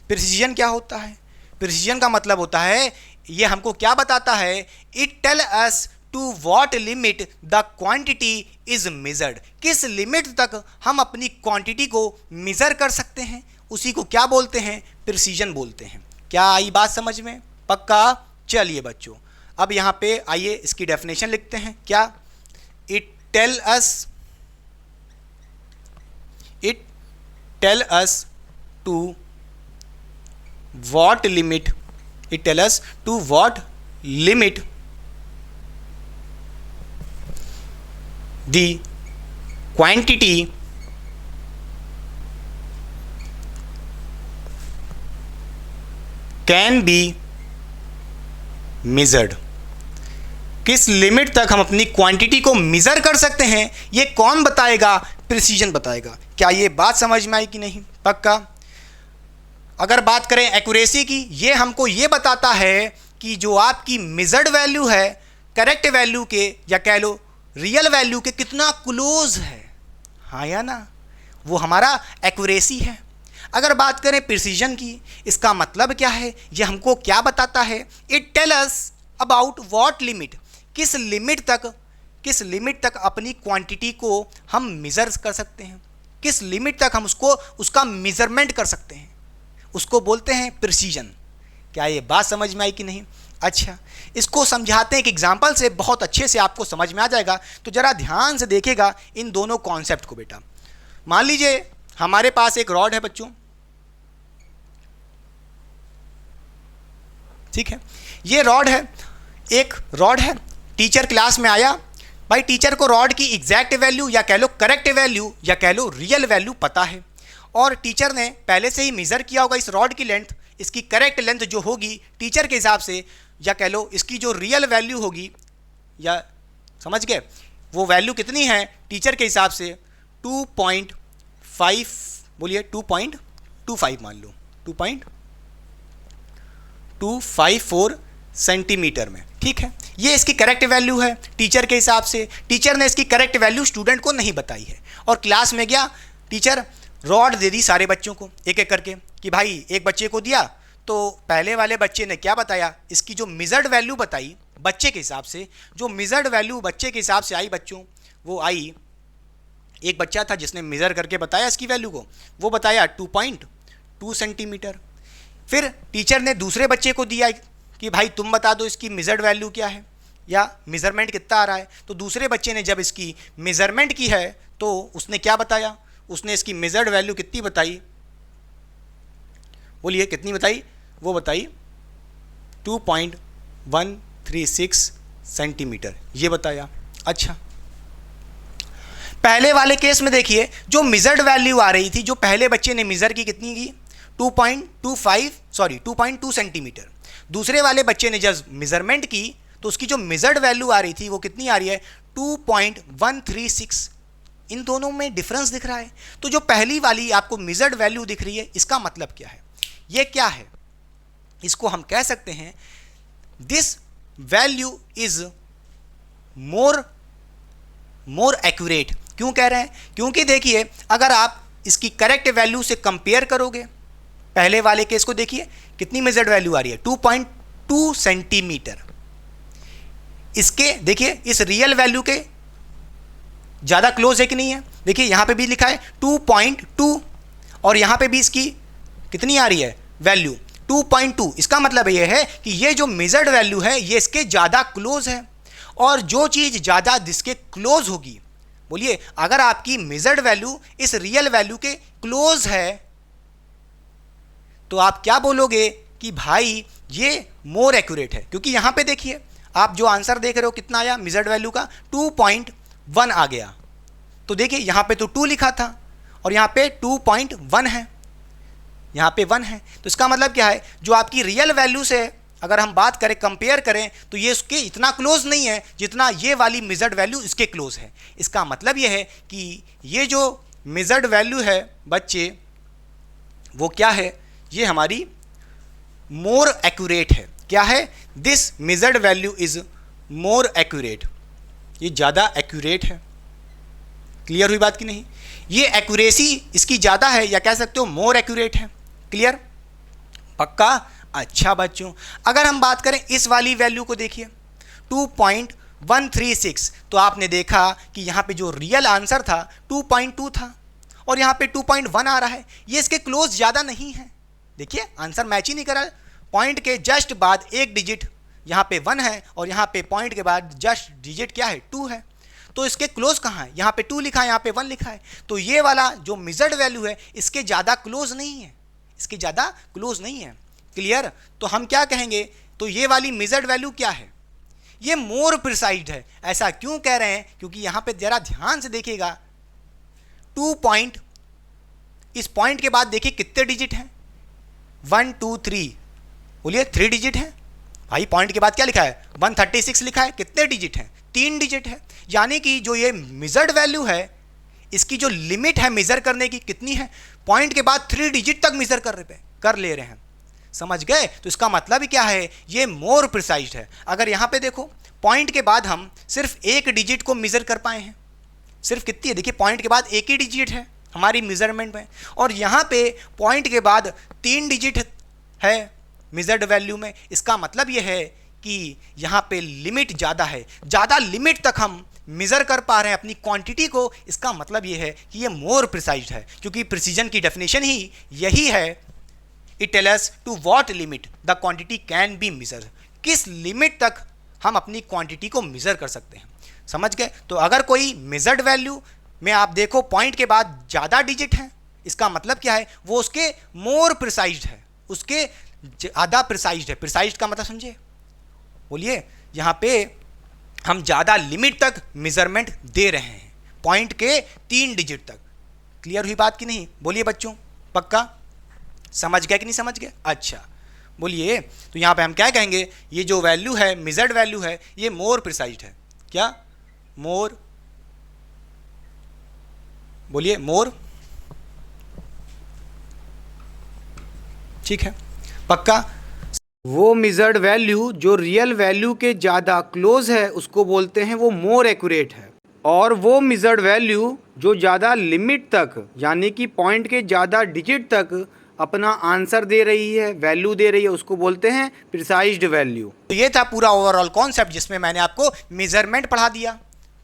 प्रिसीजन क्या होता है। प्रिसीजन का मतलब होता है, ये हमको क्या बताता है, it tell us to what limit the quantity is measured. किस लिमिट तक हम अपनी क्वांटिटी को मेजर कर सकते हैं, उसी को क्या बोलते हैं, प्रिसीजन बोलते हैं। क्या आई बात समझ में? पक्का? चलिए बच्चों अब यहाँ पे आइए इसकी डेफिनेशन लिखते हैं। क्या? It tell us to what limit the quantity can be measured। किस लिमिट तक हम अपनी क्वांटिटी को मेजर कर सकते हैं, ये कौन बताएगा? प्रिसीजन बताएगा। क्या ये बात समझ में आई कि नहीं? पक्का? अगर बात करें एक्यूरेसी की, ये हमको ये बताता है कि जो आपकी मेजर्ड वैल्यू है करेक्ट वैल्यू के, या कह लो रियल वैल्यू के कितना क्लोज है, हाँ या ना, वो हमारा एक्यूरेसी है। अगर बात करें प्रिसीजन की, इसका मतलब क्या है, ये हमको क्या बताता है, it tell us about what limit, किस लिमिट तक अपनी क्वांटिटी को हम मेजर कर सकते हैं, किस लिमिट तक हम उसका मेजरमेंट कर सकते हैं, उसको बोलते हैं प्रिसीजन। क्या ये बात समझ में आई कि नहीं? अच्छा, इसको समझाते हैं एक एग्जांपल से, बहुत अच्छे से आपको समझ में आ जाएगा। तो जरा ध्यान से देखेगा इन दोनों कॉन्सेप्ट को बेटा। मान लीजिए हमारे पास एक रॉड है बच्चों, ठीक है, ये एक रॉड है। टीचर क्लास में आया, भाई टीचर को रॉड की एग्जैक्ट वैल्यू, या कह लो करेक्ट वैल्यू, या कह लो रियल वैल्यू पता है, और टीचर ने पहले से ही मेज़र किया होगा इस रॉड की लेंथ, इसकी करेक्ट लेंथ जो होगी टीचर के हिसाब से या कह लो इसकी जो रियल वैल्यू होगी, या समझ गए, वो वैल्यू कितनी है टीचर के हिसाब से 2.5, बोलिए 2.25 मान लो, 2.254 सेंटीमीटर में, ठीक है। ये इसकी करेक्ट वैल्यू है टीचर के हिसाब से। टीचर ने इसकी करेक्ट वैल्यू स्टूडेंट को नहीं बताई है, और क्लास में गया टीचर रॉड दे दी सारे बच्चों को एक एक करके कि भाई एक बच्चे को दिया, तो पहले वाले बच्चे ने क्या बताया, इसकी जो मिजर्ड वैल्यू बताई बच्चे के हिसाब से, जो मिजर्ड वैल्यू बच्चे के हिसाब से आई बच्चों, वो आई, एक बच्चा था जिसने मेज़र करके बताया इसकी वैल्यू को, वो बताया 2.2 सेंटीमीटर। फिर टीचर ने दूसरे बच्चे को दिया कि भाई तुम बता दो इसकी मेजर्ड वैल्यू क्या है या मेज़रमेंट कितना आ रहा है। तो दूसरे बच्चे ने जब इसकी मेज़रमेंट की है तो उसने क्या बताया, उसने इसकी मेजर्ड वैल्यू कितनी बताई, बोलिए कितनी बताई, वो बताई 2.136 सेंटीमीटर, ये बताया। अच्छा, पहले वाले केस में देखिए जो मेजर्ड वैल्यू आ रही थी, जो पहले बच्चे ने मेजर की कितनी की 2.2 सेंटीमीटर। दूसरे वाले बच्चे ने जब मेजरमेंट की तो उसकी जो मेजर्ड वैल्यू आ रही थी वो कितनी आ रही है 2.136। इन दोनों में डिफरेंस दिख रहा है। तो जो पहली वाली आपको मेजर्ड वैल्यू दिख रही है, इसका मतलब क्या है, ये क्या है, इसको हम कह सकते हैं this value is more accurate. क्यों कह रहे हैं, क्योंकि देखिए अगर आप इसकी करेक्ट वैल्यू से कंपेयर करोगे, पहले वाले केस को देखिए कितनी मेजर्ड वैल्यू आ रही है 2.2 सेंटीमीटर। इसके देखिए इस रियल वैल्यू के ज़्यादा क्लोज है कि नहीं है, देखिए यहाँ पे भी लिखा है 2.2 और यहाँ पे भी इसकी कितनी आ रही है वैल्यू 2.2। इसका मतलब ये है कि ये जो मेजर्ड वैल्यू है ये इसके ज़्यादा क्लोज है, और जो चीज़ ज़्यादा जिसके क्लोज होगी, बोलिए अगर आपकी मेजर्ड वैल्यू इस रियल वैल्यू के क्लोज है तो आप क्या बोलोगे कि भाई ये मोर एक्यूरेट है। क्योंकि यहाँ पे देखिए आप जो आंसर देख रहे हो कितना आया मेजर्ड वैल्यू का 2.1 आ गया। तो देखिए यहाँ पे तो 2 लिखा था और यहाँ पे 2.1 है, यहाँ पे 1 है। तो इसका मतलब क्या है, जो आपकी रियल वैल्यू से अगर हम बात करें, कंपेयर करें, तो ये इसके इतना क्लोज नहीं है जितना ये वाली मेजर्ड वैल्यू इसके क्लोज है। इसका मतलब ये है कि ये जो मेजर्ड वैल्यू है बच्चे, वो क्या है, ये हमारी मोर एक्यूरेट है। क्या है, this measured value is more accurate, ये ज़्यादा एक्यूरेट है। क्लियर हुई बात कि नहीं, ये एक्यूरेसी इसकी ज़्यादा है, या कह सकते हो मोर एक्यूरेट है। क्लियर, पक्का। अच्छा बच्चों, अगर हम बात करें इस वाली वैल्यू को देखिए 2.136, तो आपने देखा कि यहाँ पे जो रियल आंसर था 2.2 था और यहाँ पे 2.1 आ रहा है। ये इसके क्लोज ज़्यादा नहीं है। देखिए आंसर मैच ही नहीं कर रहा है। पॉइंट के जस्ट बाद एक डिजिट यहाँ पे 1 है और यहाँ पे पॉइंट के बाद जस्ट डिजिट क्या है 2 है। तो इसके क्लोज कहाँ है, यहाँ पे 2 लिखा है, यहाँ पे 1 लिखा है। तो ये वाला जो मेजर्ड वैल्यू है इसके ज़्यादा क्लोज नहीं है, इसके ज़्यादा क्लोज नहीं है। क्लियर, तो हम क्या कहेंगे, तो ये वाली मेजर्ड वैल्यू क्या है, ये मोर प्रिसाइज है। ऐसा क्यों कह रहे हैं, क्योंकि यहाँ पे जरा ध्यान से देखिएगा 2 पॉइंट, इस पॉइंट के बाद देखिए कितने डिजिट हैं 1 2 3, बोलिए 3 डिजिट है। भाई पॉइंट के बाद क्या लिखा है 136 लिखा है, कितने डिजिट हैं 3 डिजिट है। यानी कि जो ये मेजर्ड वैल्यू है इसकी जो लिमिट है मेजर करने की कितनी है, पॉइंट के बाद 3 डिजिट तक मेजर कर ले रहे हैं। समझ गए, तो इसका मतलब ही क्या है, ये मोर प्रिसाइज है। अगर यहाँ पे देखो पॉइंट के बाद हम सिर्फ एक डिजिट को मेजर कर पाए हैं, सिर्फ कितनी है, देखिए पॉइंट के बाद एक ही डिजिट है हमारी मेजरमेंट में, और यहाँ पे पॉइंट के बाद 3 डिजिट है मेजर्ड वैल्यू में। इसका मतलब ये है कि यहाँ पे लिमिट ज़्यादा है, ज़्यादा लिमिट तक हम मेज़र कर पा रहे हैं अपनी क्वांटिटी को। इसका मतलब ये है कि ये मोर प्रिसाइज है, क्योंकि प्रिसीजन की डेफिनेशन ही यही है, it tell us to what limit the quantity can be measure, किस लिमिट तक हम अपनी क्वांटिटी को मेज़र कर सकते हैं। समझ गए, तो अगर कोई मेजर्ड वैल्यू में आप देखो पॉइंट के बाद ज़्यादा डिजिट हैं, इसका मतलब क्या है, वो उसके मोर प्रिसाइज्ड है, उसके ज़्यादा प्रिसाइज्ड है। प्रिसाइज्ड का मतलब समझे, बोलिए यहाँ पे हम ज़्यादा लिमिट तक मेजरमेंट दे रहे हैं, पॉइंट के 3 डिजिट तक। क्लियर हुई बात कि नहीं, बोलिए बच्चों, पक्का समझ गए कि नहीं समझ गए। अच्छा बोलिए। तो यहाँ पे हम क्या कहेंगे, ये जो वैल्यू है, मेजर्ड वैल्यू है, ये मोर प्रिसाइज है। क्या? मोर, बोलिए मोर। ठीक है, पक्का। वो मेजर्ड वैल्यू जो रियल वैल्यू के ज़्यादा क्लोज है उसको बोलते हैं वो मोर एक्यूरेट है, और वो मेजर्ड वैल्यू जो ज़्यादा लिमिट तक यानी कि पॉइंट के ज़्यादा डिजिट तक अपना आंसर दे रही है, वैल्यू दे रही है, उसको बोलते हैं प्रिसाइज्ड वैल्यू। तो ये था पूरा ओवरऑल कॉन्सेप्ट जिसमें मैंने आपको मेजरमेंट पढ़ा दिया।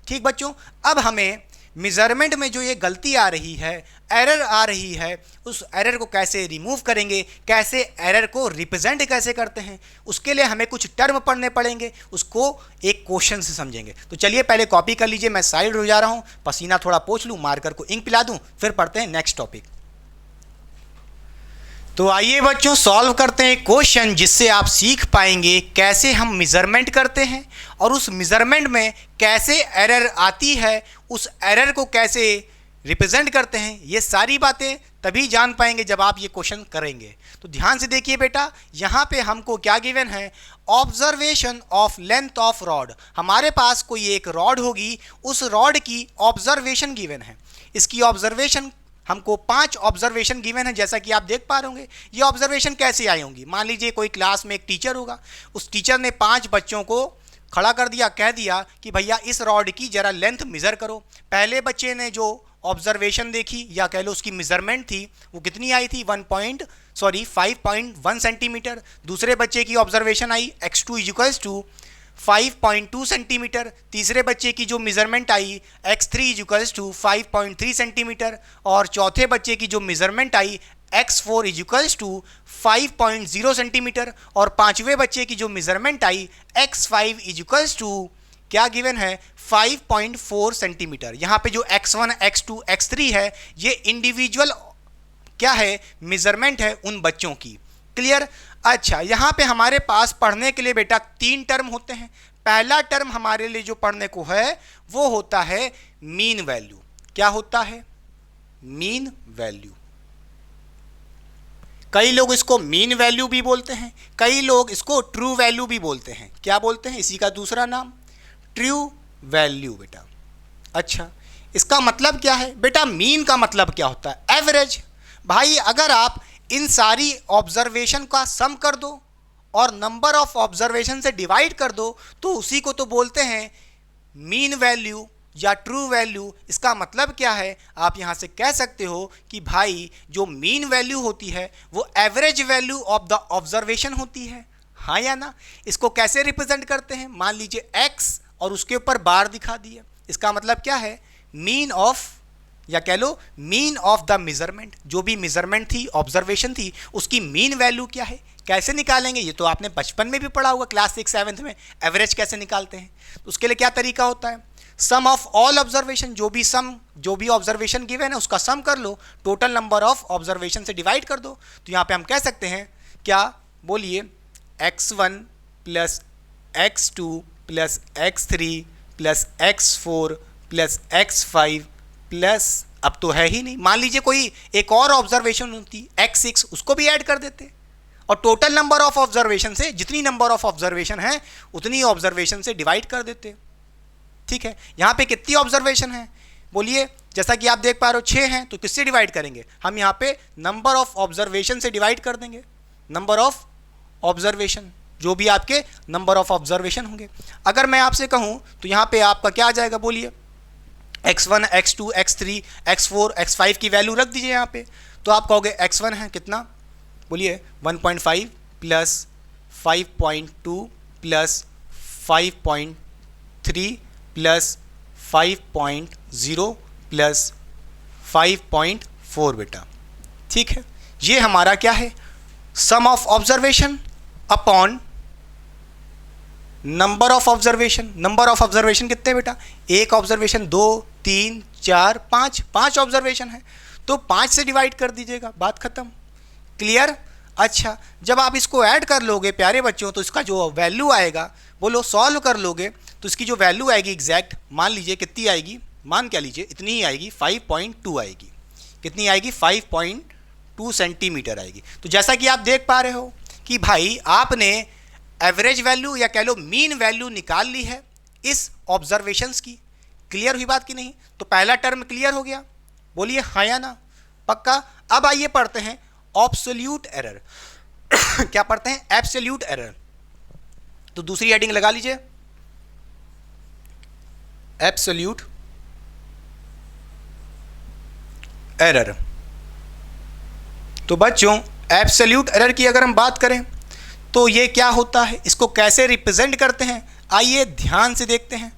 ठीक बच्चों, अब हमें मेजरमेंट में जो ये गलती आ रही है, एरर आ रही है, उस एरर को कैसे रिमूव करेंगे, कैसे एरर को रिप्रेजेंट कैसे करते हैं, उसके लिए हमें कुछ टर्म पढ़ने पड़ेंगे, उसको एक क्वेश्चन से समझेंगे। तो चलिए पहले कॉपी कर लीजिए, मैं साइड हो जा रहा हूँ, पसीना थोड़ा पोंछ लूँ, मार्कर को इंक पिला दूँ, फिर पढ़ते हैं नेक्स्ट टॉपिक। तो आइए बच्चों सॉल्व करते हैं क्वेश्चन जिससे आप सीख पाएंगे कैसे हम मेजरमेंट करते हैं और उस मेजरमेंट में कैसे एरर आती है, उस एरर को कैसे रिप्रेजेंट करते हैं। ये सारी बातें तभी जान पाएंगे जब आप ये क्वेश्चन करेंगे। तो ध्यान से देखिए बेटा, यहाँ पे हमको क्या गिवन है, observation of length of rod. हमारे पास कोई एक रॉड होगी, उस रॉड की ऑब्जर्वेशन गिवन है। इसकी ऑब्जर्वेशन हमको 5 ऑब्जर्वेशन गिवन है, जैसा कि आप देख पा रहे होंगे। ये ऑब्जर्वेशन कैसे आई होंगी, मान लीजिए कोई क्लास में एक टीचर होगा, उस टीचर ने 5 बच्चों को खड़ा कर दिया, कह दिया कि भैया इस रॉड की जरा लेंथ मेज़र करो। पहले बच्चे ने जो ऑब्जर्वेशन देखी या कह लो उसकी मेजरमेंट थी, वो कितनी आई थी, 5.1 सेंटीमीटर। दूसरे बच्चे की ऑब्जर्वेशन आई x2 इक्वल्स टू 5.2 सेंटीमीटर। तीसरे बच्चे की जो मेजरमेंट आई x3 इक्वल्स टू 5.3 सेंटीमीटर। और चौथे बच्चे की जो मेजरमेंट आई x4 इक्वल्स टू 5.0 सेंटीमीटर। और पांचवें बच्चे की जो मेजरमेंट आई x5 इक्वल्स टू क्या गिवन है, 5.4 सेंटीमीटर। यहाँ पे जो x1, x2, x3 है ये इंडिविजुअल क्या है, मेजरमेंट है उन बच्चों की। क्लियर? अच्छा, यहाँ पे हमारे पास पढ़ने के लिए बेटा 3 टर्म होते हैं। पहला टर्म हमारे लिए जो पढ़ने को है वो होता है मीन वैल्यू। क्या होता है? Mean value. कई लोग इसको मीन वैल्यू भी बोलते हैं, कई लोग इसको ट्रू वैल्यू भी बोलते हैं। क्या बोलते हैं? इसी का दूसरा नाम ट्रू वैल्यू बेटा। अच्छा, इसका मतलब क्या है बेटा? मीन का मतलब क्या होता है? एवरेज। भाई अगर आप इन सारी ऑब्जर्वेशन का सम कर दो और नंबर ऑफ ऑब्जर्वेशन से डिवाइड कर दो तो उसी को तो बोलते हैं मीन वैल्यू या ट्रू वैल्यू। इसका मतलब क्या है? आप यहाँ से कह सकते हो कि भाई जो मीन वैल्यू होती है वो average value of the observation होती है। हाँ या ना? इसको कैसे रिप्रेजेंट करते हैं? मान लीजिए x और उसके ऊपर बार दिखा दिए। इसका मतलब क्या है? मीन ऑफ या कह लो मीन ऑफ द मेजरमेंट। जो भी मेजरमेंट थी, ऑब्जर्वेशन थी, उसकी मीन वैल्यू क्या है, कैसे निकालेंगे? ये तो आपने बचपन में भी पढ़ा होगा, क्लास 6 7 में एवरेज कैसे निकालते हैं। तो उसके लिए क्या तरीका होता है? Sum of all observation. जो भी ऑब्जर्वेशन गिवन है उसका सम कर लो, टोटल नंबर ऑफ ऑब्जर्वेशन से डिवाइड कर दो। तो यहाँ पे हम कह सकते हैं क्या? बोलिए x1 plus x2 plus x3 plus x4 plus x5 plus, अब तो है ही नहीं, मान लीजिए कोई एक और ऑब्जर्वेशन होती x6, उसको भी ऐड कर देते और टोटल नंबर ऑफ ऑब्जर्वेशन से जितनी नंबर ऑफ ऑब्जर्वेशन है उतनी ऑब्जर्वेशन से डिवाइड कर देते। ठीक है, यहाँ पे कितनी ऑब्जर्वेशन है? बोलिए, जैसा कि आप देख पा रहे हो 6 हैं, तो किससे डिवाइड करेंगे? हम यहाँ पे नंबर ऑफ ऑब्जर्वेशन से डिवाइड कर देंगे। नंबर ऑफ ऑब्जर्वेशन, जो भी आपके नंबर ऑफ ऑब्जर्वेशन होंगे। अगर मैं आपसे कहूँ तो यहाँ पे आपका क्या आ जाएगा? बोलिए x1, x2, x3, x4, x5 की वैल्यू रख दीजिए यहाँ पे। तो आप कहोगे x1 है कितना? बोलिए 1.5 प्लस 5.2 प्लस 5.3 प्लस 5.0 प्लस 5.4 बेटा। ठीक है, ये हमारा क्या है? Sum of observation upon number of observation. Number of observation कितने बेटा? एक ऑब्जर्वेशन, 2, 3, 4, 5 ऑब्जर्वेशन है, तो 5 से डिवाइड कर दीजिएगा, बात खत्म। क्लियर? अच्छा, जब आप इसको ऐड कर लोगे प्यारे बच्चों तो इसका जो वैल्यू आएगा, बोलो सॉल्व कर लोगे तो इसकी जो वैल्यू आएगी एग्जैक्ट, मान लीजिए कितनी आएगी, मान क्या लीजिए इतनी ही आएगी, 5.2 आएगी। कितनी आएगी? 5.2 सेंटीमीटर आएगी। तो जैसा कि आप देख पा रहे हो कि भाई आपने एवरेज वैल्यू या कह लो मीन वैल्यू निकाल ली है इस ऑब्जर्वेशंस की। क्लियर हुई बात कि नहीं? तो पहला टर्म क्लियर हो गया, बोलिए हाँ या ना? पक्का। अब आइए पढ़ते हैं एब्सोल्यूट एरर। क्या पढ़ते हैं? Absolute error. तो दूसरी हेडिंग लगा लीजिए, एब्सोल्यूट एरर। तो बच्चों एब्सोल्यूट एरर की अगर हम बात करें तो ये क्या होता है, इसको कैसे रिप्रेजेंट करते हैं, आइए ध्यान से देखते हैं।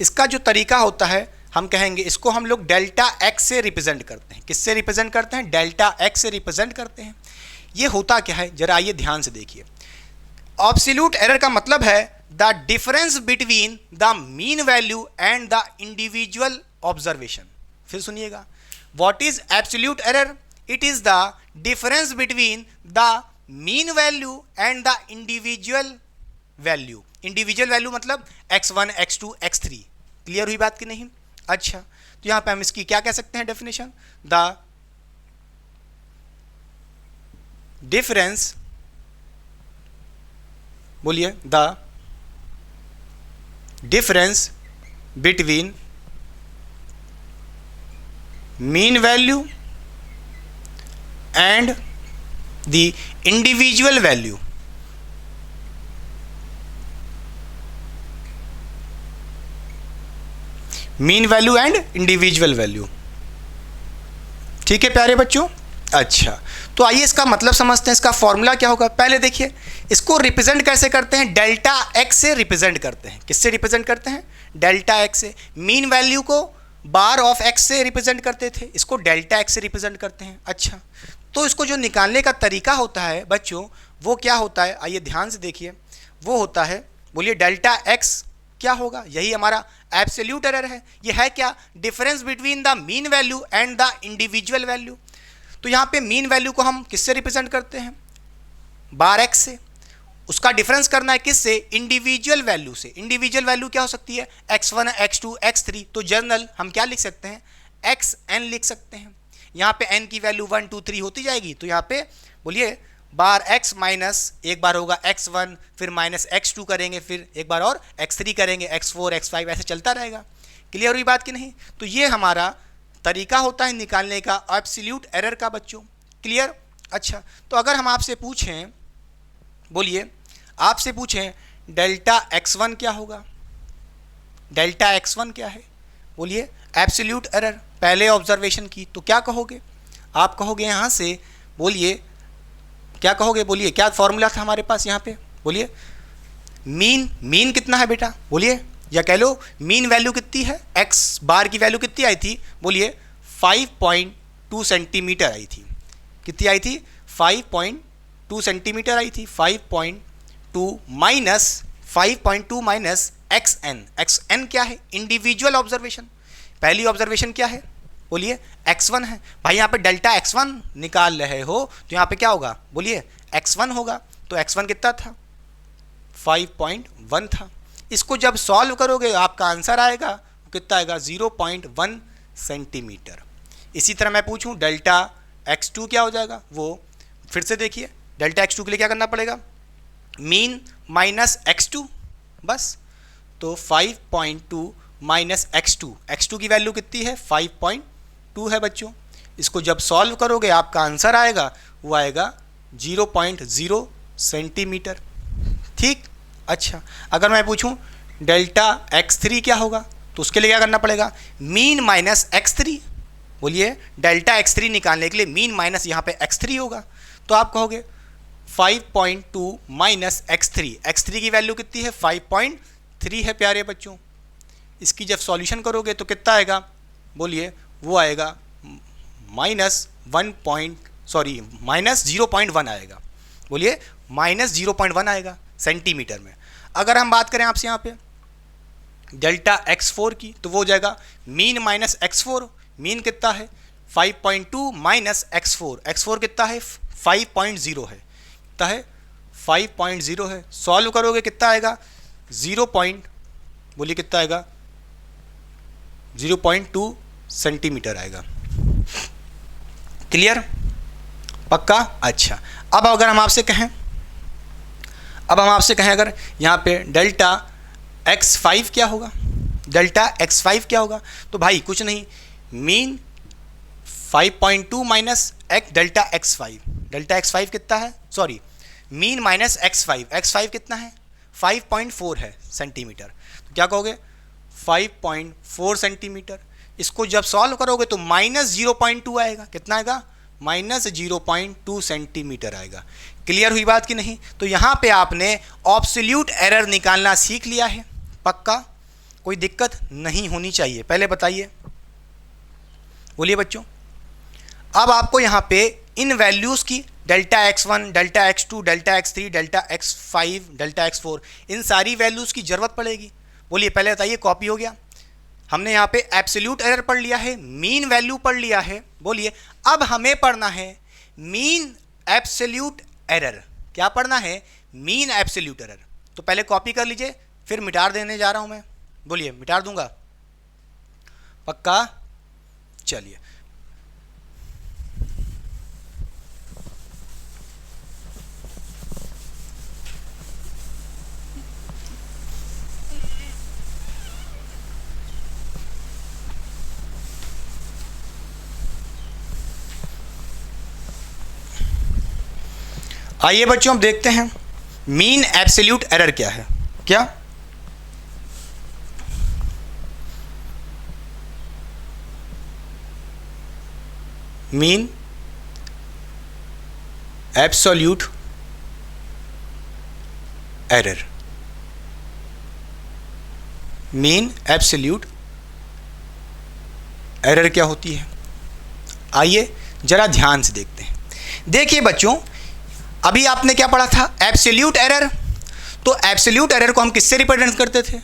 इसका जो तरीका होता है, हम कहेंगे इसको हम लोग डेल्टा एक्स से रिप्रेजेंट करते हैं। किससे रिप्रेजेंट करते हैं? डेल्टा एक्स से रिप्रेजेंट करते हैं। ये होता क्या है, जरा आइए ध्यान से देखिए। एब्सोल्यूट एरर का मतलब है the difference between the mean value and the individual observation. फिर सुनिएगा, what is absolute error? It is the difference between the mean value and the individual value. Individual value मतलब x1, x2, x3। क्लियर हुई बात कि नहीं? अच्छा, तो यहां पे हम इसकी क्या कह सकते हैं डेफिनेशन? द डिफरेंस, बोलिए, the difference between mean value and the individual value. Mean value and individual value. ठीक है प्यारे बच्चों? अच्छा, तो आइए इसका मतलब समझते हैं। इसका फॉर्मूला क्या होगा? पहले देखिए, इसको रिप्रेजेंट कैसे करते हैं? डेल्टा एक्स से रिप्रेजेंट करते हैं। किससे रिप्रेजेंट करते हैं? डेल्टा एक्स से। मीन वैल्यू को बार ऑफ एक्स से रिप्रेजेंट करते थे, इसको डेल्टा एक्स से रिप्रेजेंट करते हैं। अच्छा, तो इसको जो निकालने का तरीका होता है बच्चों, वो क्या होता है? आइए ध्यान से देखिए, वो होता है, बोलिए डेल्टा एक्स क्या होगा? यही हमारा एब्सोल्यूट एरर है। ये है क्या? Difference between the mean value and the individual value. तो यहाँ पे मीन वैल्यू को हम किससे रिप्रेजेंट करते हैं? बार एक्स से। उसका डिफरेंस करना है किससे? इंडिविजुअल वैल्यू से। इंडिविजुअल वैल्यू क्या हो सकती है? x1, x2, x3। तो जनरल हम क्या लिख सकते हैं? xn लिख सकते हैं। यहाँ पे n की वैल्यू 1, 2, 3 होती जाएगी। तो यहाँ पे बोलिए बार x माइनस, एक बार होगा x1, फिर माइनस x2 करेंगे, फिर एक बार और x3 करेंगे, x4, x5 ऐसे चलता रहेगा। क्लियर हुई बात कि नहीं? तो ये हमारा तरीका होता है निकालने का एब्सोल्यूट एरर का बच्चों। क्लियर? अच्छा, तो अगर हम आपसे पूछें, बोलिए आपसे पूछें डेल्टा x1 क्या होगा? डेल्टा x1 क्या है? बोलिए एब्सोल्यूट एरर पहले ऑब्जर्वेशन की, तो क्या कहोगे? आप कहोगे यहाँ से, बोलिए क्या कहोगे? बोलिए क्या फॉर्मूला था हमारे पास यहाँ पे? बोलिए मीन कितना है बेटा? बोलिए, या कह लो मीन वैल्यू कितनी है? एक्स बार की वैल्यू कितनी आई थी? बोलिए 5.2 सेंटीमीटर आई थी। कितनी आई थी? 5.2 सेंटीमीटर आई थी। 5.2 माइनस एक्सएन। एक्सएन क्या है? Individual observation. पहली ऑब्जर्वेशन क्या है? बोलिए x1 है। भाई यहाँ पे डेल्टा x1 निकाल रहे हो तो यहाँ पे क्या होगा? बोलिए x1 होगा। तो x1 कितना था? 5.1 था। इसको जब सॉल्व करोगे आपका आंसर आएगा, कितना आएगा? 0.1 सेंटीमीटर। इसी तरह मैं पूछूं डेल्टा x2 क्या हो जाएगा? वो फिर से देखिए, डेल्टा x2 के लिए क्या करना पड़ेगा? मीन माइनस x2, बस। तो 5.2 माइनस x2, x2 की वैल्यू कितनी है? 5.2 है बच्चों। इसको जब सॉल्व करोगे आपका आंसर आएगा, वो आएगा 0.0 सेंटीमीटर। ठीक? अच्छा, अगर मैं पूछूं डेल्टा x3 क्या होगा, तो उसके लिए क्या करना पड़ेगा? Mean minus x3। बोलिए डेल्टा x3 निकालने के लिए मीन माइनस यहाँ पे x3 होगा। तो आप कहोगे 5.2 माइनस x3। x3 की वैल्यू कितनी है? 5.3 है प्यारे बच्चों। इसकी जब सॉल्यूशन करोगे तो कितना आएगा? बोलिए वो आएगा माइनस 0.1 आएगा। बोलिए माइनस 0.1 आएगा सेंटीमीटर में। अगर हम बात करें आपसे यहाँ पे डेल्टा x4 की, तो वो हो जाएगा मीन माइनस x4। मीन कितना है? 5.2 माइनस x4। x4 कितना है? 5.0 है। कितना है? 5.0 है। सॉल्व करोगे कितना आएगा? बोलिए कितना आएगा? 0.2 सेंटीमीटर आएगा। क्लियर? पक्का? अच्छा, अब अगर हम आपसे कहें अब हम आपसे कहें अगर यहाँ पे डेल्टा x5 क्या होगा, डेल्टा x5 क्या होगा, तो भाई कुछ नहीं, मीन 5.2 माइनस डेल्टा x5 कितना है, सॉरी मीन माइनस x5 कितना है, 5.4 है सेंटीमीटर, तो क्या कहोगे 5.4 सेंटीमीटर। इसको जब सॉल्व करोगे तो माइनस 0.2 आएगा, कितना आएगा, माइनस 0.2 सेंटीमीटर आएगा। क्लियर हुई बात कि नहीं? तो यहाँ पे आपने ऑब्सोल्यूट एरर निकालना सीख लिया है, पक्का, कोई दिक्कत नहीं होनी चाहिए। पहले बताइए, बोलिए बच्चों। अब आपको यहाँ पे इन वैल्यूज़ की delta x1, delta x2, delta x3, delta x5, delta x4, इन सारी वैल्यूज़ की ज़रूरत पड़ेगी। बोलिए पहले बताइए, कॉपी हो गया? हमने यहाँ पे एब्सोल्यूट एरर पढ़ लिया है, मीन वैल्यू पढ़ लिया है। बोलिए अब हमें पढ़ना है मीन एब्सोल्यूट एरर। क्या पढ़ना है? Mean absolute error. तो पहले कॉपी कर लीजिए, फिर मिटा देने जा रहा हूँ मैं। बोलिए मिटा दूंगा, पक्का? चलिए आइए बच्चों, हम देखते हैं मीन एब्सोल्यूट एरर क्या है। क्या? Mean absolute error, mean absolute error क्या होती है? आइए जरा ध्यान से देखते हैं। देखिए बच्चों, अभी आपने क्या पढ़ा था? Absolute error. तो एब्सोल्यूट एरर को हम किससे रिप्रेजेंट करते थे?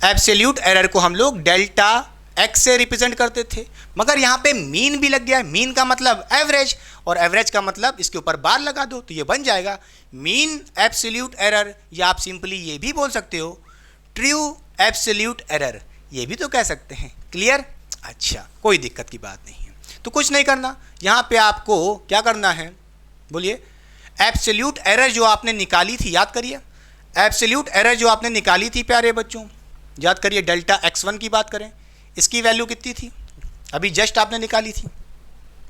एब्सोल्यूट एरर को हम लोग डेल्टा x से रिप्रेजेंट करते थे, मगर यहाँ पे मीन भी लग गया है। मीन का मतलब एवरेज, और एवरेज का मतलब इसके ऊपर बार लगा दो तो ये बन जाएगा मीन एब्सोल्यूट एरर, या आप सिंपली ये भी बोल सकते हो ट्रू एब्सोल्यूट एरर, ये भी तो कह सकते हैं। क्लियर? अच्छा, कोई दिक्कत की बात नहीं है। तो कुछ नहीं करना, यहाँ पे आपको क्या करना है? बोलिए, एब्सोल्यूट एरर जो आपने निकाली थी, याद करिए, एब्सोल्यूट एरर जो आपने निकाली थी प्यारे बच्चों, याद करिए। डेल्टा x1 की बात करें, इसकी वैल्यू कितनी थी? अभी जस्ट आपने निकाली थी,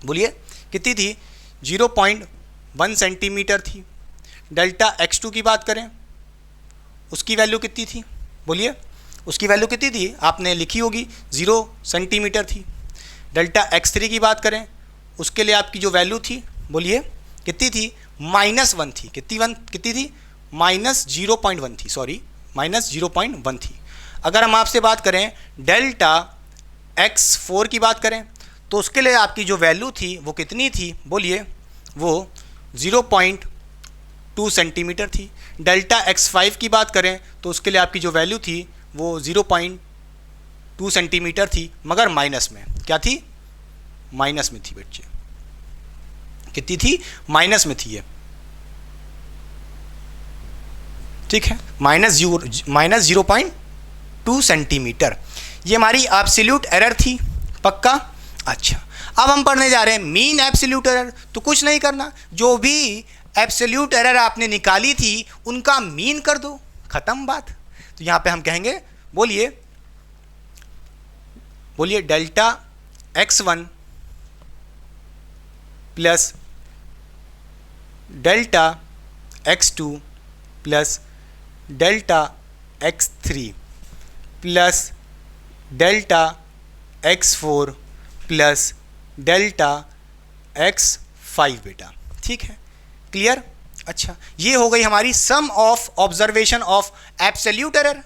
बोलिए कितनी थी? 0.1 सेंटीमीटर थी। डेल्टा x2 की बात करें, उसकी वैल्यू कितनी थी? बोलिए उसकी वैल्यू कितनी थी? आपने लिखी होगी, 0 सेंटीमीटर थी। डेल्टा x3 की बात करें, उसके लिए आपकी जो वैल्यू थी, बोलिए कितनी थी? -1 थी। कितनी थी? -0.1 थी, सॉरी -0.1 थी। अगर हम आपसे बात करें डेल्टा x4 की बात करें, तो उसके लिए आपकी जो वैल्यू थी वो कितनी थी? बोलिए वो 0.2 सेंटीमीटर थी। डेल्टा x5 की बात करें तो उसके लिए आपकी जो वैल्यू थी वो 0.2 सेंटीमीटर थी, मगर माइनस में। क्या थी? माइनस में थी बच्चे। कितनी थी? माइनस में थी ये, ठीक है, -0.2 सेंटीमीटर। ये हमारी एब्सोल्यूट एरर थी, पक्का? अच्छा, अब हम पढ़ने जा रहे हैं मीन एब्सोल्यूट एरर। तो कुछ नहीं करना, जो भी एब्सोल्यूट एरर आपने निकाली थी उनका मीन कर दो, खत्म बात। तो यहाँ पे हम कहेंगे, बोलिए delta x1 plus delta x2 plus delta x3 plus delta x4 plus delta x5 बेटा, ठीक है? क्लियर? अच्छा, ये हो गई हमारी sum of observation of absolute error.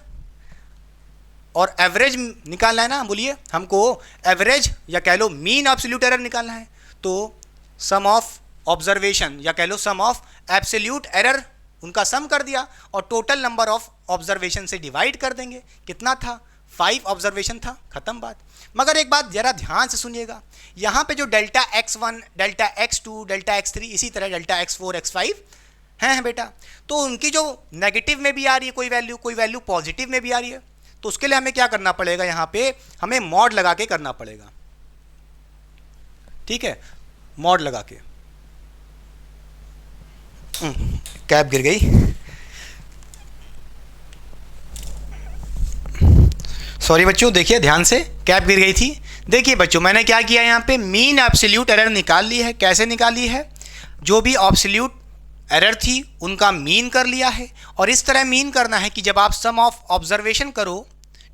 और एवरेज निकालना है ना, बोलिए हमको एवरेज या कह लो मीन एब्सोल्यूट एरर निकालना है। तो सम ऑफ ऑब्जर्वेशन या कह लो सम ऑफ एब्सोल्यूट एरर, उनका सम कर दिया और टोटल नंबर ऑफ ऑब्जर्वेशन से डिवाइड कर देंगे। कितना था? 5 ऑब्जर्वेशन था, खत्म बात। मगर एक बात जरा ध्यान से सुनिएगा, यहाँ पे जो delta x1, delta x2, delta x3, इसी तरह डेल्टा x4, x5 हैं बेटा, तो उनकी जो नेगेटिव में भी आ रही है कोई वैल्यू पॉजिटिव में भी आ रही है। तो उसके लिए हमें क्या करना पड़ेगा? यहाँ पे हमें मॉड लगा के करना पड़ेगा, ठीक है? मॉड लगा के, कैप गिर गई। सॉरी बच्चों, देखिए ध्यान से, कैप गिर गई थी। देखिए बच्चों, मैंने क्या किया यहाँ पे, मीन एब्सोल्यूट एरर निकाल ली है। कैसे निकाली है? जो भी एब्सोल्यूट एरर थी उनका मीन कर लिया है, और इस तरह मीन करना है कि जब आप सम ऑफ ऑब्जर्वेशन करो,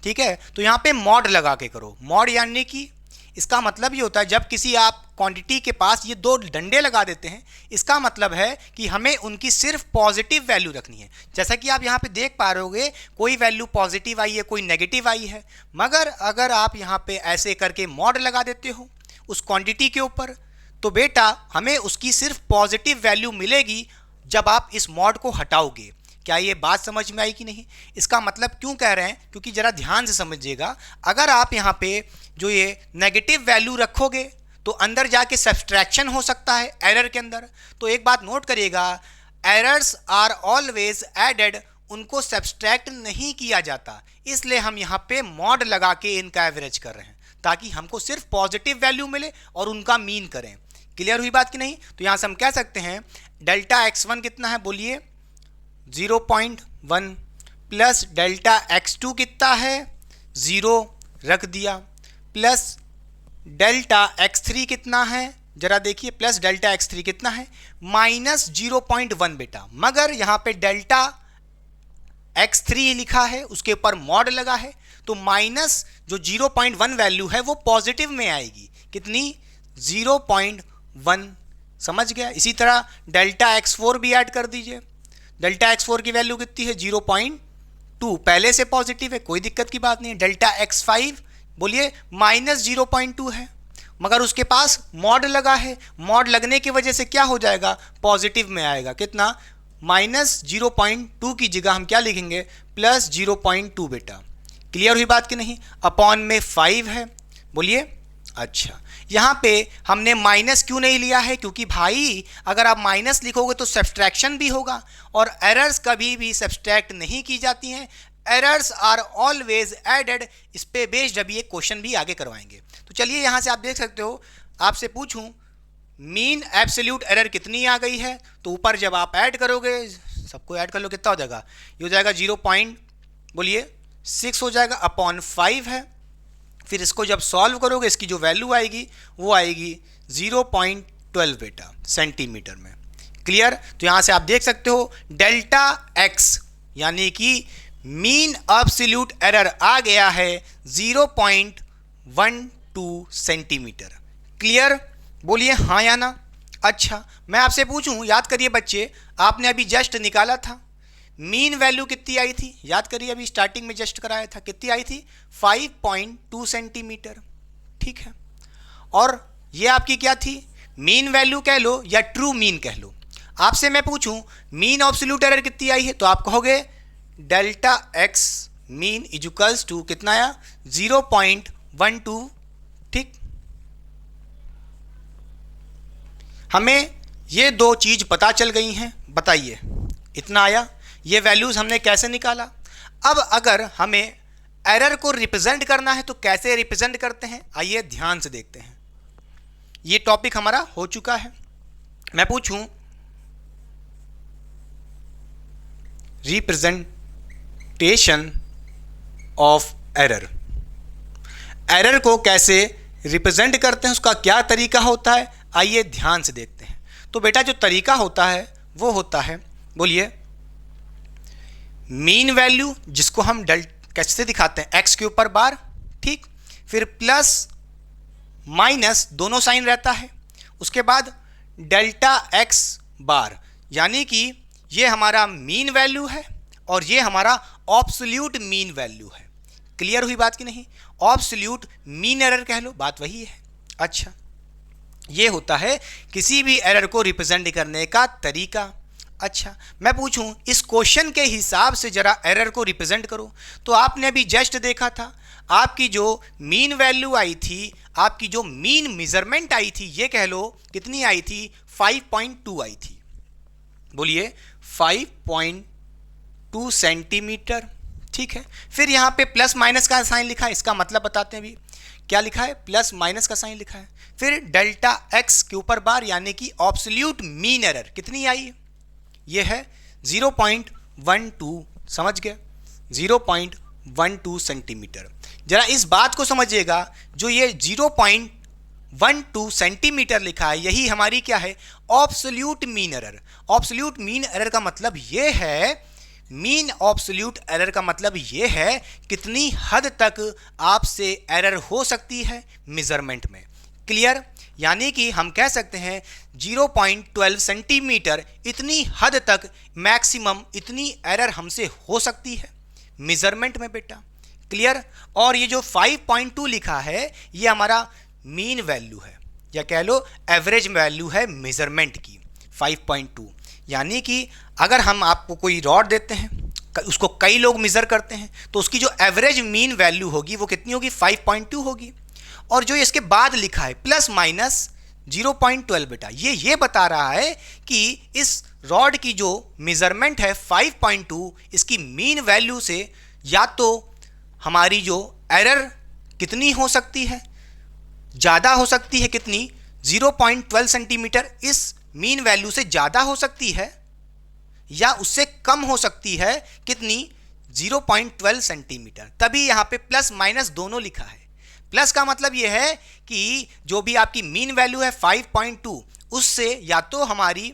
ठीक है, तो यहाँ पे मॉड लगा के करो। मॉड यानी कि इसका मतलब ये होता है जब किसी आप क्वांटिटी के पास ये दो डंडे लगा देते हैं, इसका मतलब है कि हमें उनकी सिर्फ पॉजिटिव वैल्यू रखनी है। जैसा कि आप यहाँ पे देख पा रहे होगे, कोई वैल्यू पॉजिटिव आई है, कोई नेगेटिव आई है, मगर अगर आप यहाँ पे ऐसे करके मॉड लगा देते हो उस क्वांटिटी के ऊपर, तो बेटा हमें उसकी सिर्फ पॉजिटिव वैल्यू मिलेगी जब आप इस मॉड को हटाओगे। क्या ये बात समझ में आई कि नहीं? इसका मतलब क्यों कह रहे हैं, क्योंकि ज़रा ध्यान से समझिएगा, अगर आप यहाँ पे जो ये नेगेटिव वैल्यू रखोगे तो अंदर जाके सब्सट्रैक्शन हो सकता है एरर के अंदर। तो एक बात नोट करिएगा, एरर्स आर ऑलवेज एडेड, उनको सब्सट्रैक्ट नहीं किया जाता, इसलिए हम यहाँ पे मॉड लगा के इनका एवरेज कर रहे हैं ताकि हमको सिर्फ पॉजिटिव वैल्यू मिले और उनका मीन करें। क्लियर हुई बात कि नहीं? तो यहाँ से हम कह सकते हैं डेल्टा x1 कितना है, बोलिए 0.1 प्लस डेल्टा x2 कितना है, 0 रख दिया, प्लस डेल्टा x3 कितना है, जरा देखिए, प्लस डेल्टा x3 कितना है, माइनस 0.1 बेटा, मगर यहाँ पे डेल्टा x3 लिखा है, उसके ऊपर मॉड लगा है, तो माइनस जो 0.1 वैल्यू है वो पॉजिटिव में आएगी। कितनी? 0.1। समझ गया? इसी तरह डेल्टा x4 भी ऐड कर दीजिए। डेल्टा x4 की वैल्यू कितनी है? 0.2, पहले से पॉजिटिव है, कोई दिक्कत की बात नहीं है। डेल्टा x5 बोलिए माइनस 0.2 है, मगर उसके पास मॉड लगा है, मॉड लगने की वजह से क्या हो जाएगा? पॉजिटिव में आएगा। कितना? माइनस 0.2 की जगह हम क्या लिखेंगे? प्लस 0.2 बेटा। क्लियर हुई बात कि नहीं? अपॉन में 5 है, बोलिए। अच्छा, यहाँ पे हमने माइनस क्यों नहीं लिया है? क्योंकि भाई अगर आप माइनस लिखोगे तो सब्सट्रैक्शन भी होगा, और एरर्स कभी भी सब्सट्रैक्ट नहीं की जाती हैं, एरर्स आर ऑलवेज एडेड। इस पे बेस्ड अभी एक क्वेश्चन भी आगे करवाएंगे। तो चलिए यहाँ से आप देख सकते हो, आपसे पूछूं मीन एब्सोल्यूट एरर कितनी आ गई है, तो ऊपर जब आप ऐड करोगे, सबको ऐड कर लो, कितना हो जाएगा? ये हो जाएगा 0.6 हो जाएगा, अपॉन 5 है। फिर इसको जब सॉल्व करोगे, इसकी जो वैल्यू आएगी वो आएगी 0.12 बेटा, सेंटीमीटर में। क्लियर? तो यहाँ से आप देख सकते हो डेल्टा x यानी कि मीन एब्सोल्यूट एरर आ गया है 0.12 सेंटीमीटर। क्लियर? बोलिए हाँ या ना। अच्छा, मैं आपसे पूछूं, याद करिए बच्चे, आपने अभी जस्ट निकाला था, मीन वैल्यू कितनी आई थी? याद करिए, अभी स्टार्टिंग में जस्ट कराया था, कितनी आई थी? 5.2 सेंटीमीटर। ठीक है, और ये आपकी क्या थी? मीन वैल्यू कह लो या ट्रू मीन कह लो। आपसे मैं पूछूं मीन एब्सोल्यूट एरर कितनी आई है, तो आप कहोगे delta x mean equals to कितना आया? 0.12। ठीक, हमें ये दो चीज पता चल गई हैं। बताइए, इतना आया, ये वैल्यूज हमने कैसे निकाला? अब अगर हमें एरर को रिप्रेजेंट करना है तो कैसे रिप्रेजेंट करते हैं, आइए ध्यान से देखते हैं। ये टॉपिक हमारा हो चुका है। मैं पूछूं रिप्रेजेंटेशन ऑफ एरर, एरर को कैसे रिप्रेजेंट करते हैं, उसका क्या तरीका होता है, आइए ध्यान से देखते हैं। तो बेटा जो तरीका होता है वो होता है, बोलिए, मीन वैल्यू जिसको हम कैसे दिखाते हैं? x के ऊपर बार, ठीक, फिर प्लस माइनस दोनों साइन रहता है, उसके बाद डेल्टा x बार, यानी कि ये हमारा मीन वैल्यू है और ये हमारा एब्सोल्यूट मीन वैल्यू है। क्लियर हुई बात कि नहीं? एब्सोल्यूट मीन एरर कह लो, बात वही है। अच्छा, ये होता है किसी भी एरर को रिप्रेजेंट करने का तरीका। अच्छा, मैं पूछूं इस क्वेश्चन के हिसाब से जरा एरर को रिप्रेजेंट करो। तो आपने अभी जस्ट देखा था, आपकी जो मीन वैल्यू आई थी, आपकी जो मीन मेजरमेंट आई थी, ये कह लो कितनी आई थी? 5.2 आई थी। बोलिए 5.2 सेंटीमीटर। ठीक है, फिर यहाँ पे प्लस माइनस का साइन लिखा है, इसका मतलब बताते हैं अभी क्या लिखा है? प्लस माइनस का साइन लिखा है। फिर डेल्टा x के ऊपर बार, यानी कि एब्सोल्यूट मीन एरर कितनी आई? ये है 0.12। समझ गए? 0.12 सेंटीमीटर। जरा इस बात को समझिएगा, जो ये 0.12 सेंटीमीटर लिखा है यही हमारी क्या है, absolute mean error. Absolute mean error का मतलब ये है, मीन ऑब्सोल्यूट एरर का मतलब ये है कितनी हद तक आपसे एरर हो सकती है मेजरमेंट में। क्लियर? यानी कि हम कह सकते हैं 0.12 सेंटीमीटर इतनी हद तक मैक्सिमम इतनी एरर हमसे हो सकती है मेजरमेंट में बेटा। क्लियर? और ये जो 5.2 लिखा है ये हमारा मीन वैल्यू है, या कह लो एवरेज वैल्यू है मेजरमेंट की 5.2। यानी कि अगर हम आपको कोई रॉड देते हैं, उसको कई लोग मेज़र करते हैं, तो उसकी जो एवरेज मीन वैल्यू होगी वो कितनी होगी, 5.2 होगी। और जो इसके बाद लिखा है प्लस माइनस 0.12 बेटा, ये बता रहा है कि इस रॉड की जो मेजरमेंट है 5.2, इसकी मीन वैल्यू से या तो हमारी जो एरर कितनी हो सकती है, ज़्यादा हो सकती है, कितनी 0.12 सेंटीमीटर इस मीन वैल्यू से ज़्यादा हो सकती है, या उससे कम हो सकती है, कितनी 0.12 सेंटीमीटर। तभी यहाँ पे प्लस माइनस दोनों लिखा है। प्लस का मतलब यह है कि जो भी आपकी मीन वैल्यू है 5.2, उससे या तो हमारी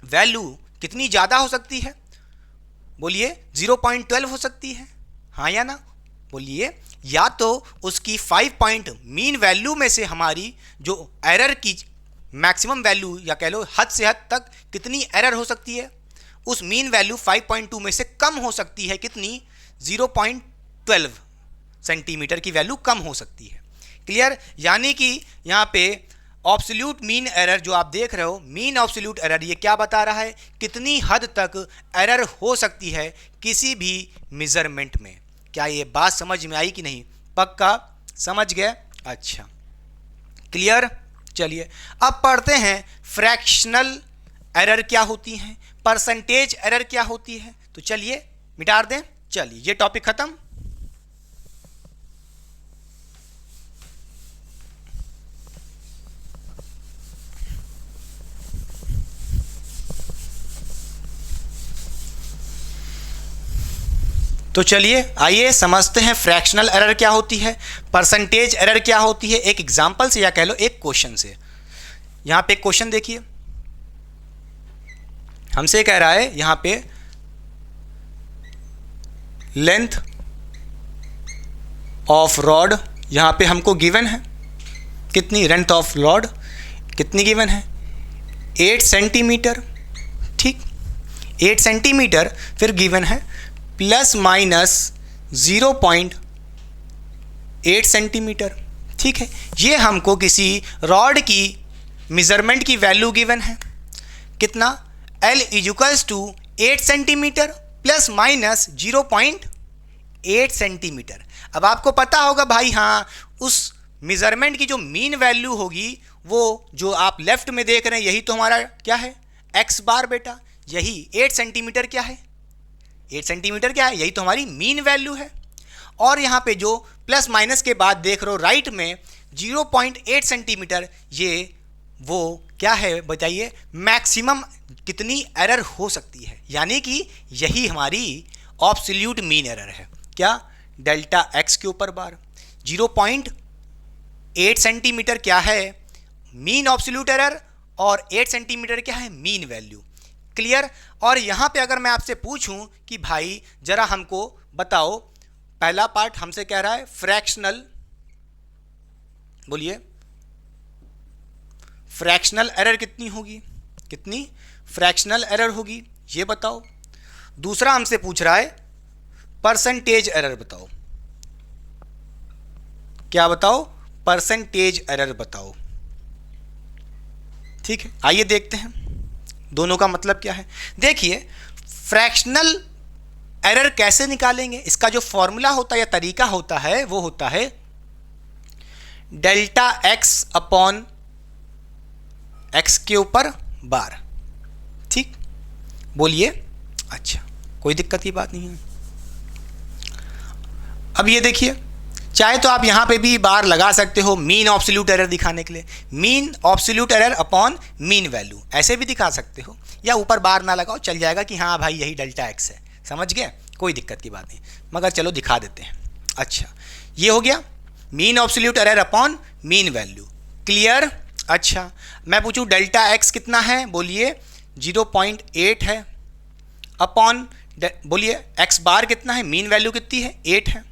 वैल्यू कितनी ज़्यादा हो सकती है, बोलिए 0.12 हो सकती है, हाँ या ना, बोलिए, या तो उसकी 5 मीन वैल्यू में से हमारी जो एरर की मैक्सिमम वैल्यू, या कह लो हद से हद तक कितनी एरर हो सकती है, उस मीन वैल्यू 5.2 में से कम हो सकती है, कितनी 0.12 सेंटीमीटर की वैल्यू कम हो सकती है। क्लियर? यानी कि यहाँ पे ऑब्सोल्यूट मीन एरर जो आप देख रहे हो, मीन ऑब्सोल्यूट एरर, ये क्या बता रहा है, कितनी हद तक एरर हो सकती है किसी भी मेजरमेंट में। क्या ये बात समझ में आई कि नहीं? पक्का समझ गए? अच्छा, क्लियर। चलिए अब पढ़ते हैं फ्रैक्शनल एरर क्या होती हैं, परसेंटेज एरर क्या होती है। तो चलिए मिटा दें। चलिए ये टॉपिक खत्म। तो चलिए आइए समझते हैं फ्रैक्शनल एरर क्या होती है, परसेंटेज एरर क्या होती है, एक एग्जांपल से या कह लो एक क्वेश्चन से। यहाँ पे एक क्वेश्चन देखिए, हमसे कह रहा है यहाँ पे लेंथ ऑफ रॉड, यहाँ पे हमको गिवन है कितनी, लेंथ ऑफ रॉड कितनी गिवन है, 8 सेंटीमीटर। ठीक, 8 सेंटीमीटर, फिर गिवन है प्लस माइनस 0.8 सेंटीमीटर। ठीक है, ये हमको किसी रॉड की मेजरमेंट की वैल्यू गिवन है, कितना, L equals to 8 centimetre plus minus 0.8 centimetre. अब आपको पता होगा भाई, हाँ, उस मेजरमेंट की जो मीन वैल्यू होगी वो जो आप लेफ्ट में देख रहे हैं यही तो हमारा क्या है, x बार बेटा, यही 8 सेंटीमीटर क्या है, 8 सेंटीमीटर क्या है, यही तो हमारी मीन वैल्यू है। और यहाँ पे जो प्लस माइनस के बाद देख रहे हो राइट में 0.8 सेंटीमीटर, ये वो क्या है बताइए, मैक्सिमम कितनी एरर हो सकती है, यानी कि यही हमारी ऑब्सोल्यूट मीन एरर है। क्या, डेल्टा x के ऊपर बार 0.8 सेंटीमीटर क्या है मीन ऑब्सोल्यूट एरर, और 8 सेंटीमीटर क्या है मीन वैल्यू। क्लियर? और यहाँ पे अगर मैं आपसे पूछूं कि भाई जरा हमको बताओ, पहला पार्ट हमसे कह रहा है फ्रैक्शनल, बोलिए फ्रैक्शनल एरर कितनी होगी, कितनी फ्रैक्शनल एरर होगी ये बताओ। दूसरा हमसे पूछ रहा है परसेंटेज एरर बताओ, क्या बताओ, परसेंटेज एरर बताओ। ठीक है, आइए देखते हैं दोनों का मतलब क्या है। देखिए फ्रैक्शनल एरर कैसे निकालेंगे, इसका जो फॉर्मूला होता है या तरीका होता है वो होता है डेल्टा x अपॉन x के ऊपर बार। ठीक, बोलिए। अच्छा, कोई दिक्कत की बात नहीं है। अब ये देखिए, चाहे तो आप यहाँ पे भी बार लगा सकते हो मीन ऑब्सोल्यूट एरर दिखाने के लिए, mean absolute error upon mean value, ऐसे भी दिखा सकते हो, या ऊपर बार ना लगाओ चल जाएगा कि हाँ भाई यही डेल्टा x है, समझ गए, कोई दिक्कत की बात नहीं, मगर चलो दिखा देते हैं। अच्छा, ये हो गया mean absolute error upon mean value. Clear? अच्छा, मैं पूछूं डेल्टा एक्स कितना है, बोलिए 0.8 है, अपॉन बोलिए एक्स बार कितना है, मीन वैल्यू कितनी है 8 है,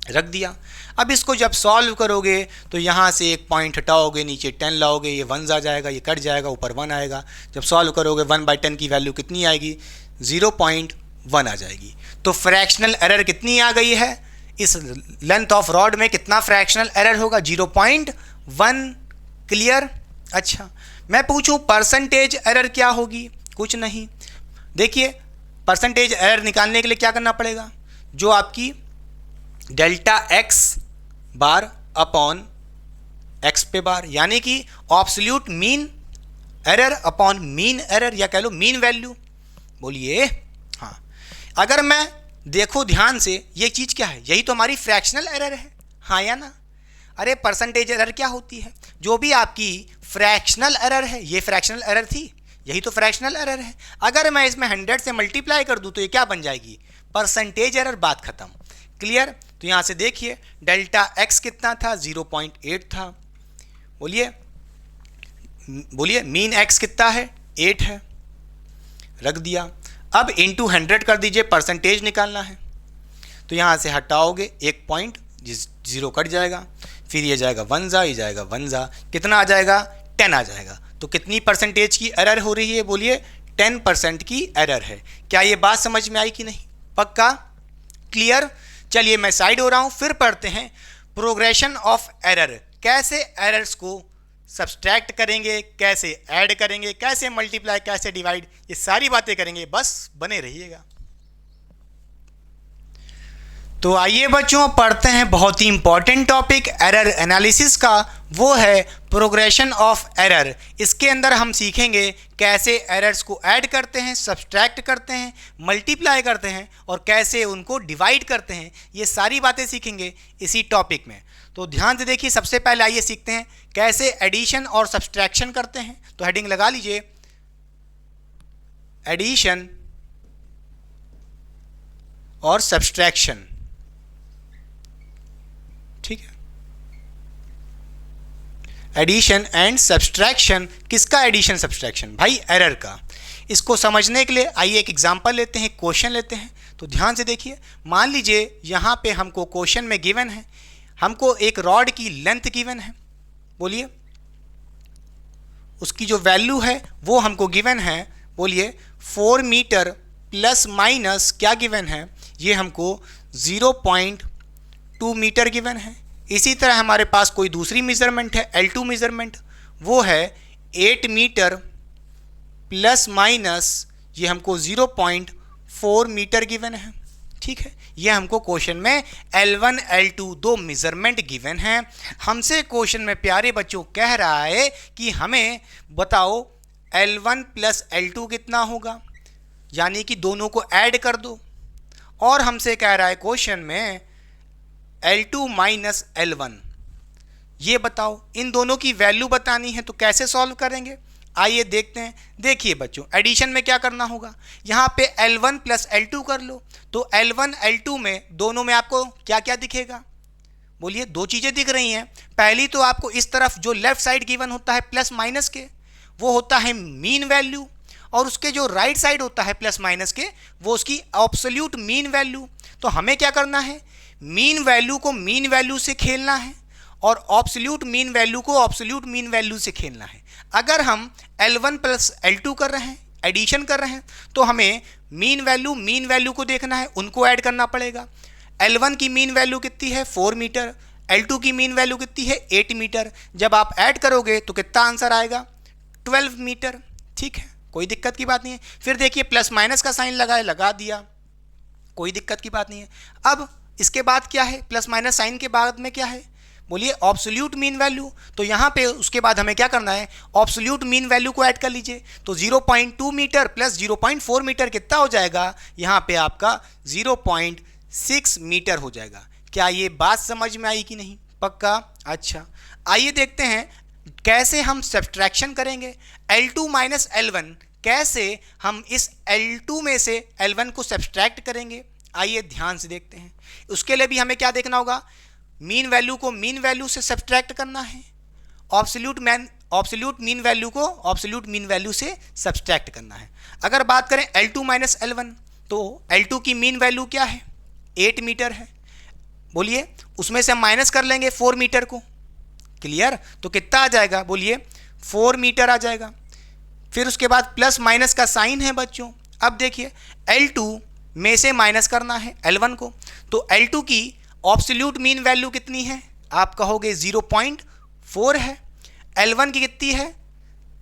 रख दिया। अब इसको जब सॉल्व करोगे तो यहाँ से एक पॉइंट हटाओगे, नीचे 10 लाओगे, ये 1 आ जाएगा, ये कट जाएगा, ऊपर 1 आएगा। जब सॉल्व करोगे 1/10 की वैल्यू कितनी आएगी, 0.1 आ जाएगी। तो फ्रैक्शनल एरर कितनी आ गई है, इस लेंथ ऑफ रॉड में कितना फ्रैक्शनल एरर होगा, 0.1। क्लियर? अच्छा, मैं पूछूं परसेंटेज एरर क्या होगी, कुछ नहीं। देखिए परसेंटेज एरर निकालने के लिए क्या करना पड़ेगा, जो आपकी delta x bar upon x पे बार, यानी कि absolute mean error upon mean error, या कह लो मीन वैल्यू। बोलिए हाँ। अगर मैं देखो ध्यान से, ये चीज़ क्या है, यही तो हमारी फ्रैक्शनल एरर है, हाँ या ना। अरे परसेंटेज एरर क्या होती है, जो भी आपकी फ्रैक्शनल एरर है, ये फ्रैक्शनल एरर थी, यही तो फ्रैक्शनल एरर है। अगर मैं इसमें 100 से मल्टीप्लाई कर दूं तो ये क्या बन जाएगी, परसेंटेज एरर, बात खत्म। क्लियर? तो यहाँ से देखिए डेल्टा एक्स कितना था, 0.8 था। बोलिए बोलिए मीन एक्स कितना है, 8 है, रख दिया। अब इंटू 100 कर दीजिए, परसेंटेज निकालना है। तो यहाँ से हटाओगे एक पॉइंट, 0 कट जाएगा, फिर ये जाएगा 1 जा, ये जाएगा 1 जा, कितना आ जाएगा, 10 आ जाएगा। तो कितनी परसेंटेज की एरर हो रही है, बोलिए 10% की एरर है। क्या ये बात समझ में आई कि नहीं? पक्का? क्लियर? चलिए मैं साइड हो रहा हूँ, फिर पढ़ते हैं प्रोग्रेशन ऑफ एरर। कैसे एरर्स को सब्सट्रैक्ट करेंगे, कैसे ऐड करेंगे, कैसे मल्टीप्लाई, कैसे डिवाइड, ये सारी बातें करेंगे, बस बने रहिएगा। तो आइए बच्चों पढ़ते हैं बहुत ही इंपॉर्टेंट टॉपिक एरर एनालिसिस का, वो है प्रोग्रेशन ऑफ एरर। इसके अंदर हम सीखेंगे कैसे एरर्स को ऐड करते हैं, सब्सट्रैक्ट करते हैं, मल्टीप्लाई करते हैं और कैसे उनको डिवाइड करते हैं। ये सारी बातें सीखेंगे इसी टॉपिक में। तो ध्यान से देखिए, सबसे पहले आइए सीखते हैं कैसे एडिशन और सब्सट्रैक्शन करते हैं। तो हेडिंग लगा लीजिए, एडिशन और सब्सट्रैक्शन। ठीक है, एडिशन एंड सब्सट्रैक्शन। किसका एडिशन सब्सट्रैक्शन? भाई एरर का। इसको समझने के लिए आइए एक एग्जांपल लेते हैं, क्वेश्चन लेते हैं। तो ध्यान से देखिए, मान लीजिए यहाँ पे हमको क्वेश्चन में गिवन है, हमको एक रॉड की लेंथ गिवन है, बोलिए उसकी जो वैल्यू है वो हमको गिवन है, बोलिए 4 मीटर प्लस माइनस क्या गिवन है, ये हमको 0.2 मीटर गिवन है। इसी तरह हमारे पास कोई दूसरी मेजरमेंट है, L2 मेजरमेंट, वो है 8 मीटर प्लस माइनस ये हमको 0.4 मीटर गिवन है। ठीक है, ये हमको क्वेश्चन में L1 L2 दो मेजरमेंट गिवन है। हमसे क्वेश्चन में प्यारे बच्चों कह रहा है कि हमें बताओ L1 प्लस L2 कितना होगा, यानी कि दोनों को ऐड कर दो। और हमसे कह रहा है क्वेश्चन में L2 माइनस L1, ये बताओ, इन दोनों की वैल्यू बतानी है। तो कैसे सॉल्व करेंगे, आइए देखते हैं। देखिए बच्चों, एडिशन में क्या करना होगा, यहाँ पे L1 प्लस L2 कर लो। तो L1 L2 में दोनों में आपको क्या क्या दिखेगा, बोलिए दो चीज़ें दिख रही हैं। पहली तो आपको इस तरफ जो लेफ्ट साइड गिवन होता है प्लस माइनस के, वो होता है मीन वैल्यू, और उसके जो राइट साइड होता है प्लस माइनस के, वो उसकी एब्सोल्यूट मीन वैल्यू। तो हमें क्या करना है, मीन वैल्यू को मीन वैल्यू से खेलना है और एब्सोल्यूट मीन वैल्यू को एब्सोल्यूट मीन वैल्यू से खेलना है। अगर हम L1 प्लस L2 कर रहे हैं, एडिशन कर रहे हैं, तो हमें मीन वैल्यू को देखना है, उनको ऐड करना पड़ेगा। L1 की मीन वैल्यू कितनी है, 4 मीटर, L2 की मीन वैल्यू कितनी है, 8 मीटर। जब आप ऐड करोगे तो कितना आंसर आएगा, 12 मीटर। ठीक है, कोई दिक्कत की बात नहीं है। फिर देखिए प्लस माइनस का साइन लगा दिया, कोई दिक्कत की बात नहीं है। अब इसके बाद क्या है, प्लस माइनस साइन के बाद में क्या है, बोलिए एब्सोल्यूट मीन वैल्यू। तो यहाँ पे उसके बाद हमें क्या करना है, एब्सोल्यूट मीन वैल्यू को ऐड कर लीजिए। तो 0.2 मीटर प्लस 0.4 मीटर कितना हो जाएगा, यहाँ पे आपका 0.6 मीटर हो जाएगा। क्या ये बात समझ में आई कि नहीं? पक्का? अच्छा, आइए देखते हैं कैसे हम सब्ट्रैक्शन करेंगे। L2 माइनस L1, कैसे हम इस L2 में से L1 को सब्ट्रैक्ट करेंगे, आइए ध्यान से देखते हैं। उसके लिए भी हमें क्या देखना होगा, मीन वैल्यू को मीन वैल्यू से सब्ट्रैक्ट करना है, ऑब्सोल्यूट मीन वैल्यू को ऑब्सोल्यूट मीन वैल्यू से सब्ट्रैक्ट करना है। अगर बात करें L2 माइनस L1, तो L2 की मीन वैल्यू क्या है, 8 मीटर है। बोलिए, उसमें से हम माइनस कर लेंगे 4 मीटर को। क्लियर? तो कितना आ जाएगा, बोलिए 4 मीटर आ जाएगा। फिर उसके बाद प्लस माइनस का साइन है बच्चों। अब देखिए L2 में से माइनस करना है L1 को, तो L2 की ऑब्सोल्यूट मीन वैल्यू कितनी है, आप कहोगे 0.4 है। L1 की कितनी है,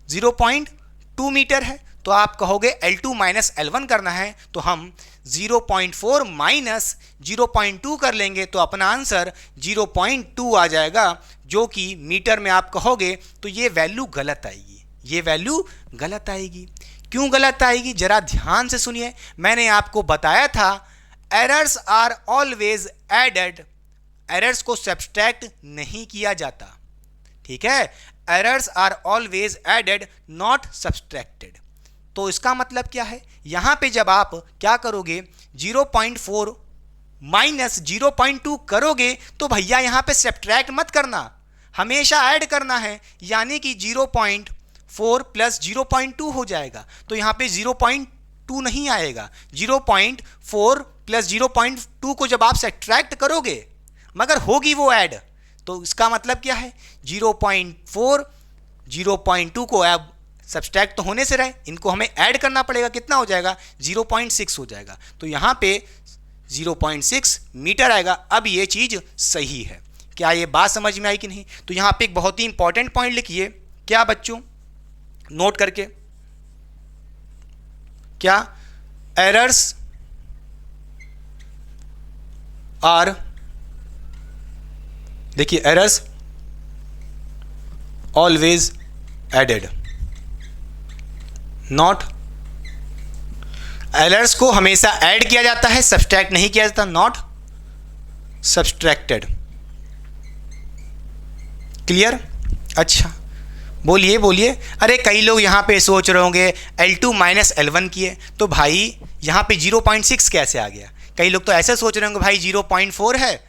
0.2 मीटर है, तो आप कहोगे L2 माइनस L1 करना है, तो हम 0.4 माइनस 0.2 कर लेंगे, तो अपना आंसर 0.2 आ जाएगा, जो कि मीटर में आप कहोगे तो ये वैल्यू गलत आएगी, ये वैल्यू गलत आएगी। क्यों गलत आएगी, जरा ध्यान से सुनिए। मैंने आपको बताया था errors are always added, errors को सब्ट्रैक्ट नहीं किया जाता, ठीक है। Errors are always added not subtracted. तो इसका मतलब क्या है, यहां पे जब आप क्या करोगे 0.4 माइनस 0.2 करोगे, तो भैया यहां पे सब्ट्रैक्ट मत करना, हमेशा ऐड करना है, यानी कि 0.4 प्लस 0.2 हो जाएगा। तो यहां पे 0.2 नहीं आएगा, 0.4 प्लस 0.2 को जब आप सब्ट्रैक्ट करोगे, मगर होगी वो ऐड, तो इसका मतलब क्या है 0.4 0.2 को अब सब्ट्रैक्ट तो होने से रहे, इनको हमें ऐड करना पड़ेगा, कितना हो जाएगा 0.6 हो जाएगा। तो यहाँ पे 0.6 मीटर आएगा। अब ये चीज़ सही है, क्या ये बात समझ में आई कि नहीं? तो यहाँ पे एक बहुत ही इंपॉर्टेंट पॉइंट लिखिए, क्या बच्चों, नोट करके, क्या एरर्स आर, देखिए errors always added, not, errors को हमेशा ऐड किया जाता है, सब्ट्रैक्ट नहीं किया जाता, नॉट सब्ट्रैक्टेड। क्लियर? अच्छा, बोलिए बोलिए। अरे कई लोग यहाँ पे सोच रहे होंगे L2 माइनस L1 किए, तो भाई यहाँ पे 0.6 कैसे आ गया? कई लोग तो ऐसे सोच रहे होंगे भाई 0.4 है,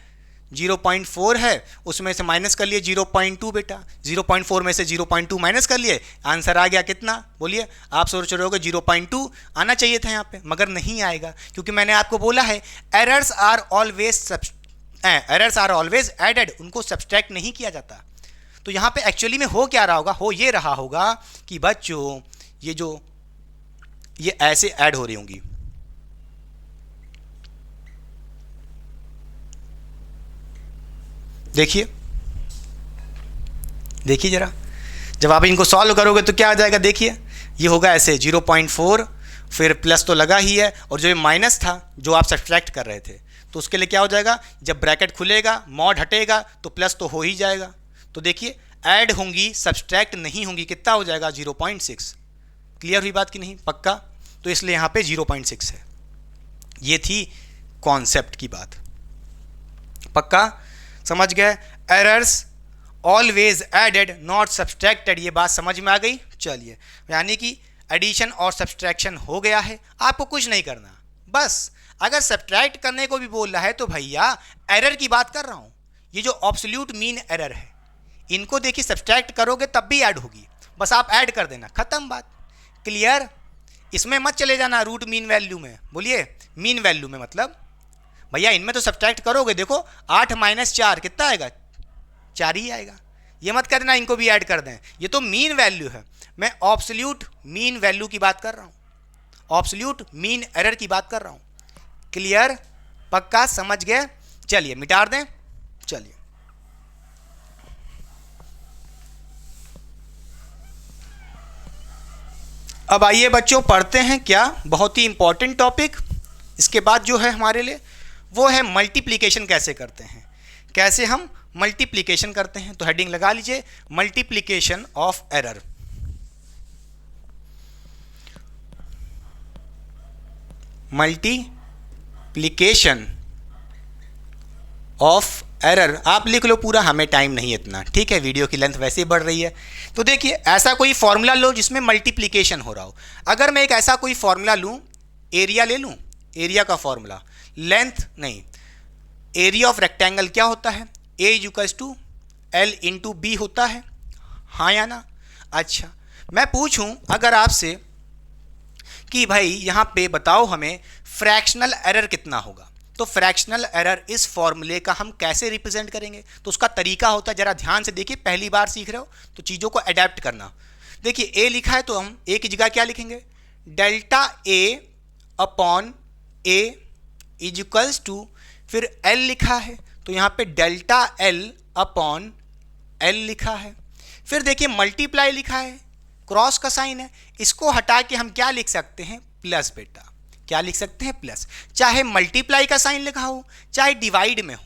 0.4 है, उसमें से माइनस कर लिए 0.2 बेटा, 0.4 में से 0.2 माइनस कर लिए, आंसर आ गया कितना? बोलिए, आप सोच रहे होगे 0.2 आना चाहिए था यहाँ पे, मगर नहीं आएगा, क्योंकि मैंने आपको बोला है एरर्स आर ऑलवेज एडेड, उनको सब्ट्रैक्ट नहीं किया जाता। तो यहाँ पे एक्चुअली में हो क्या रहा होगा, हो ये रहा होगा कि बच्चों ये ऐसे ऐड हो रही होंगी, देखिए देखिए जरा, जब आप इनको सॉल्व करोगे तो क्या आ जाएगा, देखिए ये होगा ऐसे 0.4, फिर प्लस तो लगा ही है, और जो ये माइनस था जो आप सब्ट्रैक्ट कर रहे थे, तो उसके लिए क्या हो जाएगा, जब ब्रैकेट खुलेगा मॉड हटेगा तो प्लस तो हो ही जाएगा। तो देखिए ऐड होंगी, सब्ट्रैक्ट नहीं होंगी, कितना हो जाएगा 0.6। क्लियर हुई बात कि नहीं? पक्का? तो इसलिए यहाँ पे 0.6 है। ये थी कॉन्सेप्ट की बात, पक्का समझ गए? Errors always added not subtracted, ये बात समझ में आ गई? चलिए, यानी कि एडिशन और सब्ट्रैक्शन हो गया है, आपको कुछ नहीं करना, बस अगर सब्ट्रैक्ट करने को भी बोल रहा है तो भैया एरर की बात कर रहा हूँ, ये जो ऑब्सोल्यूट मीन एरर है, इनको देखिए सब्ट्रैक्ट करोगे तब भी ऐड होगी, बस आप ऐड कर देना, खत्म बात। क्लियर? इसमें मत चले जाना रूट मीन वैल्यू में, बोलिए मीन वैल्यू में, मतलब भैया इनमें तो सब्ट्रैक्ट करोगे, देखो 8 माइनस 4 कितना आएगा, 4 ही आएगा, ये मत करना इनको भी ऐड कर दें, ये तो मीन वैल्यू है, मैं ऑब्सोल्यूट मीन वैल्यू की बात कर रहा हूँ, ऑब्सोल्यूट मीन एरर की बात कर रहा हूँ। क्लियर? पक्का समझ गए? चलिए मिटा दें, चलिए अब आइए बच्चों पढ़ते हैं क्या, बहुत ही इंपॉर्टेंट टॉपिक इसके बाद जो है हमारे लिए, वो है मल्टीप्लिकेशन कैसे करते हैं, कैसे हम मल्टीप्लिकेशन करते हैं। तो हेडिंग लगा लीजिए, multiplication of error. Multiplication of error, आप लिख लो पूरा, हमें टाइम नहीं इतना, ठीक है, वीडियो की लेंथ वैसे ही बढ़ रही है। तो देखिए ऐसा कोई फॉर्मूला लो जिसमें मल्टीप्लिकेशन हो रहा हो। अगर मैं एक ऐसा कोई फॉर्मूला लूँ, एरिया ले लूँ, एरिया का फॉर्मूला लेंथ नहीं, एरिया ऑफ रेक्टेंगल क्या होता है, A is equals to L into B होता है, हाँ या ना। अच्छा, मैं पूछूं अगर आपसे कि भाई यहाँ पे बताओ हमें फ्रैक्शनल एरर कितना होगा, तो फ्रैक्शनल एरर इस फॉर्मूले का हम कैसे रिप्रेजेंट करेंगे, तो उसका तरीका होता है, जरा ध्यान से देखिए, पहली बार सीख रहे हो तो चीज़ों को अडेप्ट करना। देखिए ए लिखा है तो हम ए की जगह क्या लिखेंगे, delta A upon A is equals to, फिर एल लिखा है तो यहाँ पे डेल्टा एल अपॉन एल लिखा है, फिर देखिए मल्टीप्लाई लिखा है, क्रॉस का साइन है, इसको हटा के हम क्या लिख सकते हैं, प्लस बेटा, क्या लिख सकते हैं, प्लस। चाहे मल्टीप्लाई का साइन लिखा हो चाहे डिवाइड में हो,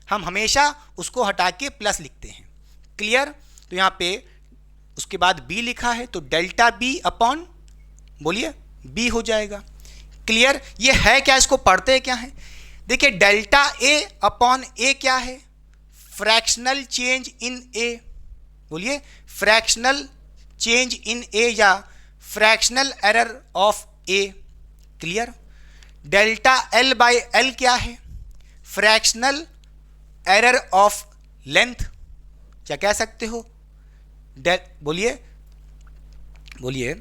हम हमेशा उसको हटा के प्लस लिखते हैं, क्लियर। तो यहाँ पे उसके बाद बी लिखा है तो डेल्टा बी अपॉन, बोलिए, बी हो जाएगा, क्लियर। ये है क्या, इसको पढ़ते क्या है, देखिए डेल्टा ए अपॉन ए क्या है, फ्रैक्शनल चेंज इन ए, बोलिए फ्रैक्शनल चेंज इन ए या fractional error of A, clear. Delta L by L क्या है, फ्रैक्शनल एरर ऑफ लेंथ, क्या कह सकते हो, बोलिए बोलिए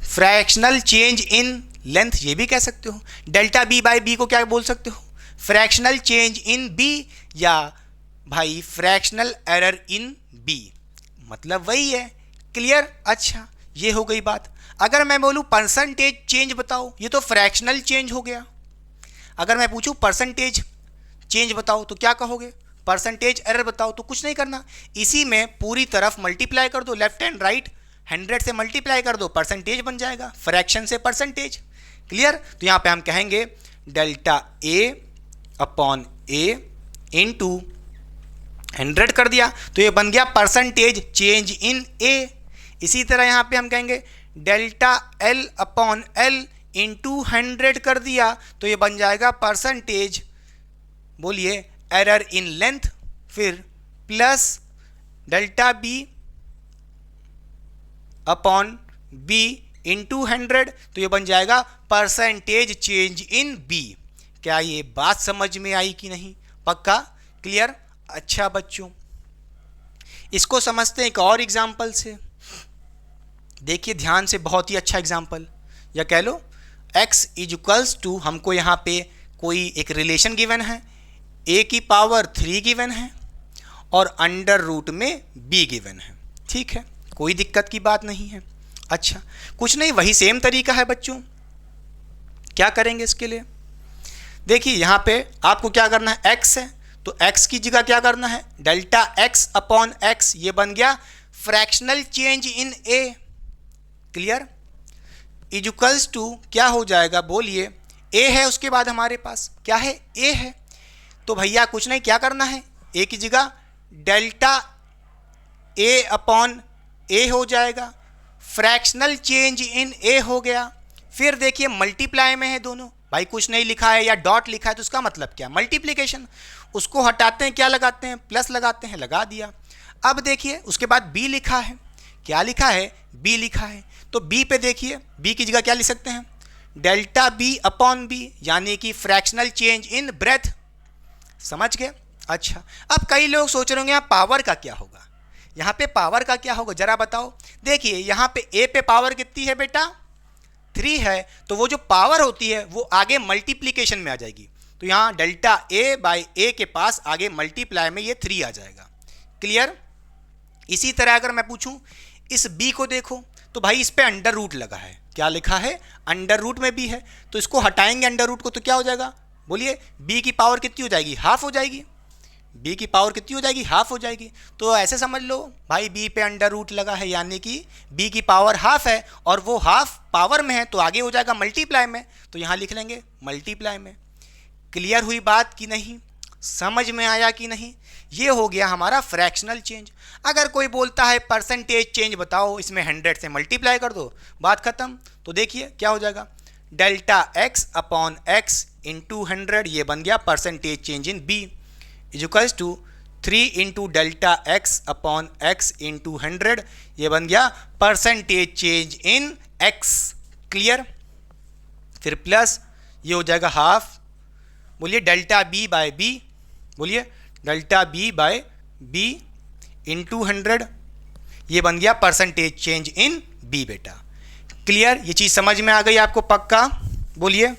फ्रैक्शनल चेंज इन लेंथ, ये भी कह सकते हो। डेल्टा बी बाय बी को क्या बोल सकते हो, फ्रैक्शनल चेंज इन बी या भाई फ्रैक्शनल एरर इन बी, मतलब वही है, क्लियर। अच्छा, ये हो गई बात। अगर मैं बोलूँ परसेंटेज चेंज बताओ, ये तो फ्रैक्शनल चेंज हो गया। अगर मैं पूछूँ परसेंटेज चेंज बताओ तो क्या कहोगे, परसेंटेज एरर बताओ, तो कुछ नहीं करना, इसी में पूरी तरफ मल्टीप्लाई कर दो, लेफ्ट एंड राइट 100 से मल्टीप्लाई कर दो, परसेंटेज बन जाएगा, फ्रैक्शन से परसेंटेज, क्लियर। तो यहाँ पे हम कहेंगे delta A upon A into 100 कर दिया तो ये बन गया परसेंटेज चेंज इन ए। इसी तरह यहाँ पे हम कहेंगे delta L upon L into 100 कर दिया तो ये बन जाएगा परसेंटेज, बोलिए, एरर इन लेंथ, फिर plus delta B upon B into 100 तो ये बन जाएगा परसेंटेज चेंज इन बी। क्या ये बात समझ में आई कि नहीं, पक्का, क्लियर। अच्छा बच्चों, इसको समझते हैं एक और एग्जाम्पल से, देखिए ध्यान से, बहुत ही अच्छा एग्जाम्पल, या कह लो x इज इक्वल्स टू, हमको यहाँ पे कोई एक रिलेशन गिवन है, a की पावर 3 गिवन है और अंडर रूट में b गिवन है, ठीक है, कोई दिक्कत की बात नहीं है। अच्छा, कुछ नहीं, वही सेम तरीका है बच्चों। क्या करेंगे इसके लिए, देखिए यहाँ पे आपको क्या करना है, x है तो x की जगह क्या करना है, डेल्टा x अपॉन x, ये बन गया fractional change in a, clear, is equals to क्या हो जाएगा, बोलिए, a है, उसके बाद हमारे पास क्या है, a है, तो भैया कुछ नहीं, क्या करना है, a की जगह डेल्टा a अपॉन a हो जाएगा, फ्रैक्शनल चेंज इन a हो गया, फिर देखिए मल्टीप्लाई में है दोनों, भाई कुछ नहीं लिखा है या डॉट लिखा है तो उसका मतलब क्या, मल्टीप्लिकेशन, उसको हटाते हैं, क्या लगाते हैं, प्लस लगाते हैं, लगा दिया। अब देखिए उसके बाद b लिखा है, क्या लिखा है, b लिखा है, तो b पे देखिए, b की जगह क्या लिख सकते हैं, डेल्टा b अपॉन b, यानी कि फ्रैक्शनल चेंज इन ब्रेथ, समझ गए। अच्छा, अब कई लोग सोच रहे होंगे यहाँ पावर का क्या होगा, यहाँ पे पावर का क्या होगा, जरा बताओ। देखिए यहाँ पे a पे पावर कितनी है बेटा, 3 है, तो वो जो पावर होती है वो आगे मल्टीप्लिकेशन में आ जाएगी, तो यहाँ डेल्टा a बाई a के पास आगे मल्टीप्लाई में ये 3 आ जाएगा, क्लियर। इसी तरह अगर मैं पूछूं इस b को देखो तो भाई इस पे अंडर रूट लगा है, क्या लिखा है, अंडर रूट में b है, तो इसको हटाएंगे अंडर रूट को तो क्या हो जाएगा, बोलिए, b की पावर कितनी हो जाएगी, हाफ हो जाएगी, b की पावर कितनी हो जाएगी, हाफ हो जाएगी। तो ऐसे समझ लो भाई b पे अंडर रूट लगा है, यानी कि b की पावर हाफ है और वो हाफ पावर में है तो आगे हो जाएगा मल्टीप्लाई में, तो यहाँ लिख लेंगे मल्टीप्लाई में। क्लियर हुई बात कि नहीं, समझ में आया कि नहीं, ये हो गया हमारा फ्रैक्शनल चेंज। अगर कोई बोलता है परसेंटेज चेंज बताओ, इसमें 100 से मल्टीप्लाई कर दो, बात खत्म, तो देखिए क्या हो जाएगा, delta x upon x into 100, ये बन गया percentage change in b, is equals to 3 into delta x upon x into 100, ये बन गया percentage change in x, clear. फिर प्लस ये हो जाएगा हाफ, बोलिए डेल्टा बी बाय बी, बोलिए delta B by B into 100, ये बन गया परसेंटेज चेंज इन बी बेटा। क्लियर, ये चीज़ समझ में आ गई आपको पक्का? बोलिए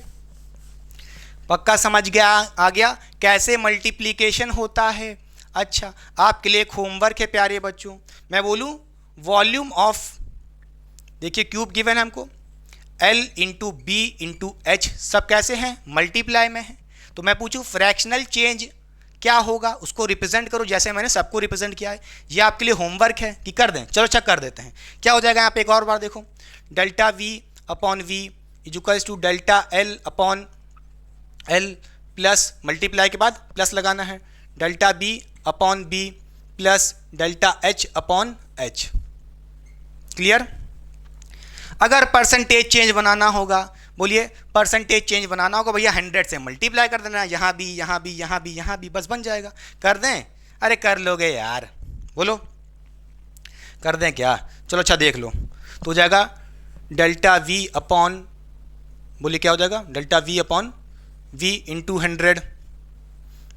पक्का समझ गया, आ गया कैसे मल्टीप्लिकेशन होता है। अच्छा, आपके लिए एक होमवर्क है प्यारे बच्चों, मैं बोलूँ वॉल्यूम ऑफ, देखिए क्यूब गिवन है हमको, L into B into H, सब कैसे हैं? मल्टीप्लाई में है। तो मैं पूछूं फ्रैक्शनल चेंज क्या होगा, उसको रिप्रेजेंट करो जैसे मैंने सबको रिप्रेजेंट किया है। ये आपके लिए होमवर्क है कि कर दें? चलो चेक कर देते हैं क्या हो जाएगा यहाँ पे। एक और बार देखो, delta V upon V equals to delta L upon L plus, multiply के बाद प्लस लगाना है, delta B upon B plus delta H upon H. Clear? अगर परसेंटेज चेंज बनाना होगा, बोलिए परसेंटेज चेंज बनाना होगा भैया 100 से मल्टीप्लाई कर देना, यहाँ भी यहाँ भी यहाँ भी यहाँ भी, बस बन जाएगा। कर दें? अरे कर लोगे यार, बोलो कर दें क्या? चलो अच्छा देख लो, तो हो जाएगा डेल्टा वी अपॉन, बोलिए क्या हो जाएगा, delta V upon V into 100,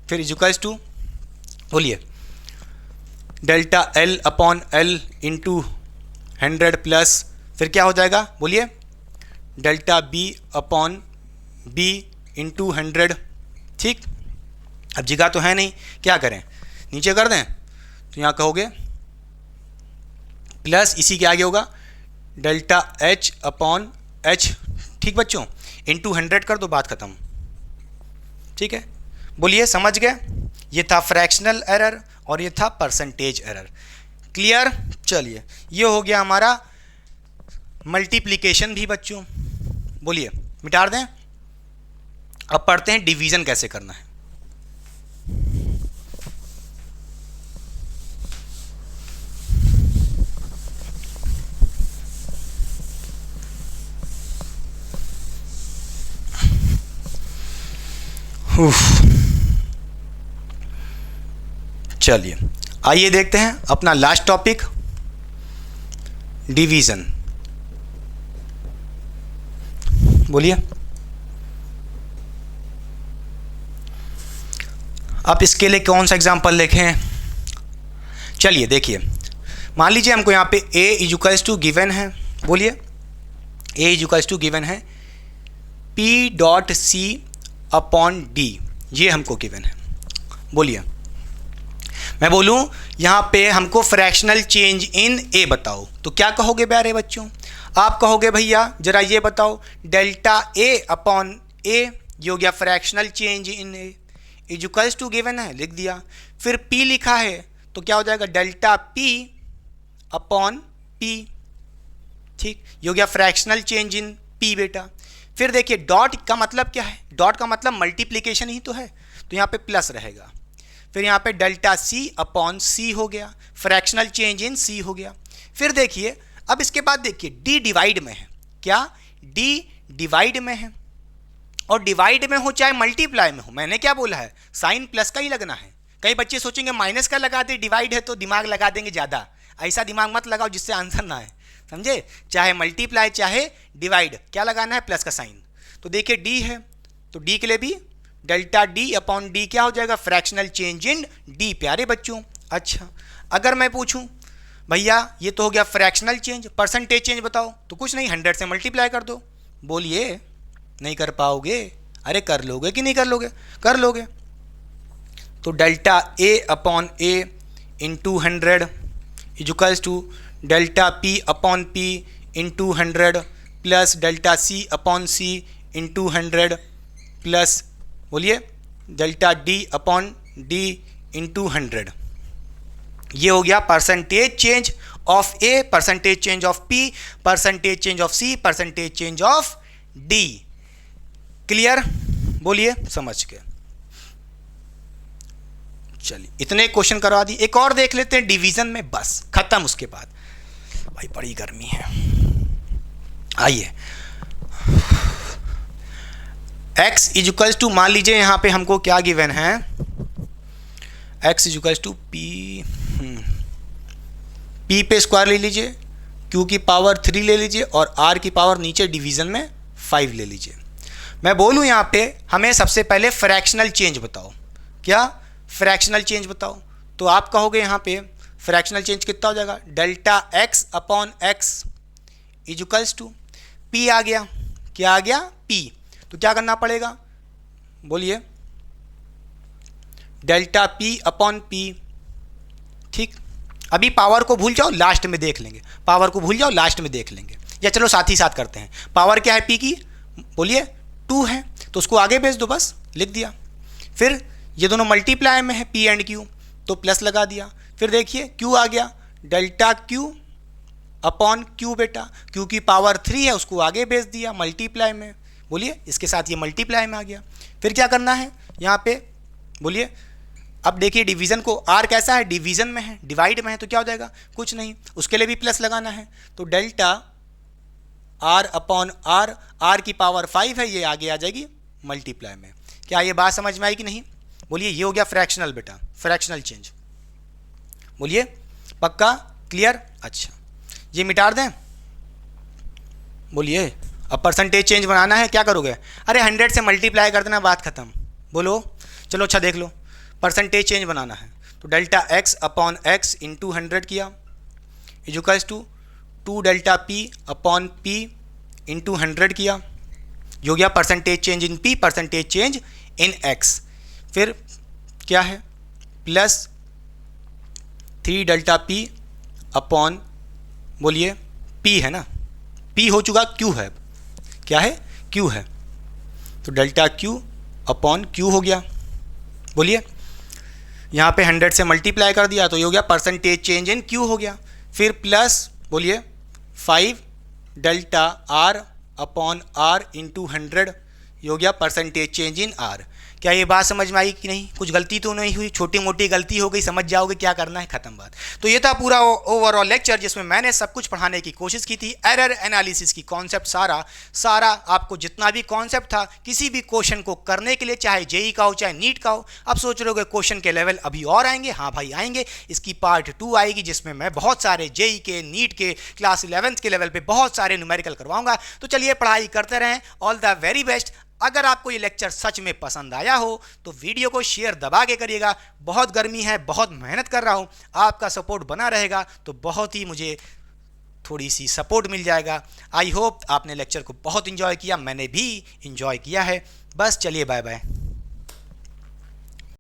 फिर इक्वल्स टू, बोलिए delta L upon L into 100 plus, फिर क्या हो जाएगा, बोलिए delta B upon B into 100। ठीक, अब जगह तो है नहीं, क्या करें, नीचे कर दें, तो यहाँ कहोगे प्लस, इसी के आगे होगा डेल्टा एच अपॉन एच। ठीक बच्चों, इंटू 100 कर दो, बात खत्म। ठीक है, बोलिए समझ गए? ये था फ्रैक्शनल एरर और ये था परसेंटेज एरर। क्लियर? चलिए, ये हो गया हमारा मल्टीप्लिकेशन भी बच्चों, बोलिए मिटा दें। अब पढ़ते हैं डिवीजन कैसे करना है। चलिए आइए देखते हैं अपना लास्ट टॉपिक, डिवीजन। बोलिए आप इसके लिए कौन सा एग्जांपल लिखें? चलिए देखिए, मान लीजिए हमको यहाँ पे a इक्वल्स टू गिवन है, बोलिए a इक्वल्स टू गिवन है p dot c upon d, ये हमको गिवन है। बोलिए मैं बोलूँ यहाँ पे हमको फ्रैक्शनल चेंज इन a बताओ, तो क्या कहोगे प्यारे बच्चों? आप कहोगे भैया जरा ये बताओ, डेल्टा a अपॉन a, ये हो गया fractional change in a, equals to given है, लिख दिया। फिर p लिखा है तो क्या हो जाएगा, डेल्टा p अपॉन p। ठीक, ये हो गया फ्रैक्शनल चेंज इन p बेटा। फिर देखिए डॉट का मतलब क्या है, डॉट का मतलब मल्टीप्लिकेशन ही तो है, तो यहाँ पे प्लस रहेगा। फिर यहाँ पे डेल्टा c अपॉन c हो गया, फ्रैक्शनल चेंज इन c हो गया। फिर देखिए अब इसके बाद देखिए d डिवाइड में है, क्या d डिवाइड में है, और डिवाइड में हो चाहे मल्टीप्लाई में हो, मैंने क्या बोला है, साइन प्लस का ही लगना है। कई बच्चे सोचेंगे माइनस का लगा दे, डिवाइड है तो दिमाग लगा देंगे ज़्यादा, ऐसा दिमाग मत लगाओ जिससे आंसर ना आए, समझे? चाहे मल्टीप्लाई चाहे डिवाइड, क्या लगाना है, प्लस का साइन। तो देखिए d है तो d के लिए भी डेल्टा d अपॉन d क्या हो जाएगा, फ्रैक्शनल चेंज इन d प्यारे बच्चों। अच्छा, अगर मैं पूछूं भैया ये तो हो गया फ्रैक्शनल चेंज, परसेंटेज चेंज बताओ, तो कुछ नहीं 100 से मल्टीप्लाई कर दो। बोलिए नहीं कर पाओगे? अरे कर लोगे कि नहीं कर लोगे? कर लोगे। तो delta a upon a into 100 equals to delta p upon p into 100 plus delta c upon c into 100 plus, बोलिए delta d upon d into 100। ये हो गया percentage change of a, percentage change of p, percentage change of c, percentage change of d। Clear? बोलिए समझ के। चलिए इतने क्वेश्चन करवा दिए, एक और देख लेते हैं डिवीजन में, बस खत्म। उसके बाद भाई बड़ी गर्मी है, आइए x इक्वल्स टू, मान लीजिए यहाँ पे हमको क्या गिवन है, x equals to p, p पे स्क्वायर ले लीजिए, q की पावर 3 ले लीजिए और r की पावर नीचे डिवीजन में 5 ले लीजिए। मैं बोलूँ यहाँ पे हमें सबसे पहले फ्रैक्शनल चेंज बताओ। क्या? फ्रैक्शनल चेंज बताओ। तो आप कहोगे यहाँ पे फ्रैक्शनल चेंज कितना हो जाएगा, delta X upon X equals to P आ गया। क्या आ गया? पी। तो क्या करना पड़ेगा, बोलिए, डेल्टा पी अपॉन पी। ठीक, अभी पावर को भूल जाओ, लास्ट में देख लेंगे। पावर को भूल जाओ, लास्ट में देख लेंगे, या चलो साथ ही साथ करते हैं। पावर क्या है पी की, बोलिए 2 है, तो उसको आगे भेज दो, बस लिख दिया। फिर ये दोनों मल्टीप्लाई में है पी एंड क्यू, तो प्लस लगा दिया। फिर देखिए क्यू आ गया, डेल्टा क्यू अपॉन क्यू बेटा, क्यू की पावर 3 है, उसको आगे भेज दिया मल्टीप्लाई में। बोलिए, इसके साथ ये मल्टीप्लाई में आ गया। फिर क्या करना है यहाँ पे, बोलिए। अब देखिए डिवीजन को, आर कैसा है, डिवीजन में है, डिवाइड में है, तो क्या हो जाएगा, कुछ नहीं, उसके लिए भी प्लस लगाना है। तो delta R upon R, R की पावर 5 है, ये आगे आ जाएगी मल्टीप्लाई में। क्या ये बात समझ में आई कि नहीं? बोलिए, ये हो गया फ्रैक्शनल बेटा, फ्रैक्शनल चेंज। बोलिए, पक्का? क्लियर? अच्छा, ये मिटा दें। बोलिए, अब परसेंटेज चेंज बनाना है, क्या करोगे? अरे 100 से मल्टीप्लाई कर देना, बात खत्म। बोलो, चलो अच्छा देख लो, परसेंटेज चेंज बनाना है। तो delta X upon X into 100 किया equals to 2 delta P upon P into 100 किया, जो गया percentage change in P, percentage change in X. फिर क्या है, प्लस 3 डेल्टा पी अपॉन, बोलिए पी है ना, पी हो चुका, क्यू है। क्या है? क्यू है। तो डेल्टा क्यू अपॉन क्यू हो गया। बोलिए, यहाँ पे 100 से मल्टीप्लाई कर दिया, तो ये हो गया परसेंटेज चेंज इन क्यू हो गया। फिर प्लस, बोलिए 5 delta R upon R into 100, ये हो गया परसेंटेज चेंज इन आर। क्या ये बात समझ में आई कि नहीं? कुछ गलती तो नहीं हुई? छोटी मोटी गलती हो गई, समझ जाओगे क्या करना है, खत्म बात। तो ये था पूरा ओवरऑल लेक्चर, जिसमें मैंने सब कुछ पढ़ाने की कोशिश की थी। एरर एनालिसिस की कॉन्सेप्ट सारा आपको जितना भी कॉन्सेप्ट था, किसी भी क्वेश्चन को करने के लिए, चाहे जेई का हो चाहे नीट का हो। अब सोच रहे हो क्वेश्चन के लेवल अभी और आएंगे? हाँ भाई आएंगे। इसकी पार्ट 2 आएगी, जिसमें मैं बहुत सारे जेई के, नीट के, क्लास 11th के लेवल पर बहुत सारे न्यूमेरिकल करवाऊंगा। तो चलिए पढ़ाई करते रहें। All the very best. अगर आपको ये लेक्चर सच में पसंद आया हो तो वीडियो को शेयर दबा के करिएगा। बहुत गर्मी है, बहुत मेहनत कर रहा हूँ, आपका सपोर्ट बना रहेगा तो बहुत ही मुझे थोड़ी सी सपोर्ट मिल जाएगा। आई होप आपने लेक्चर को बहुत इन्जॉय किया, मैंने भी इन्जॉय किया है। बस चलिए, बाय बाय।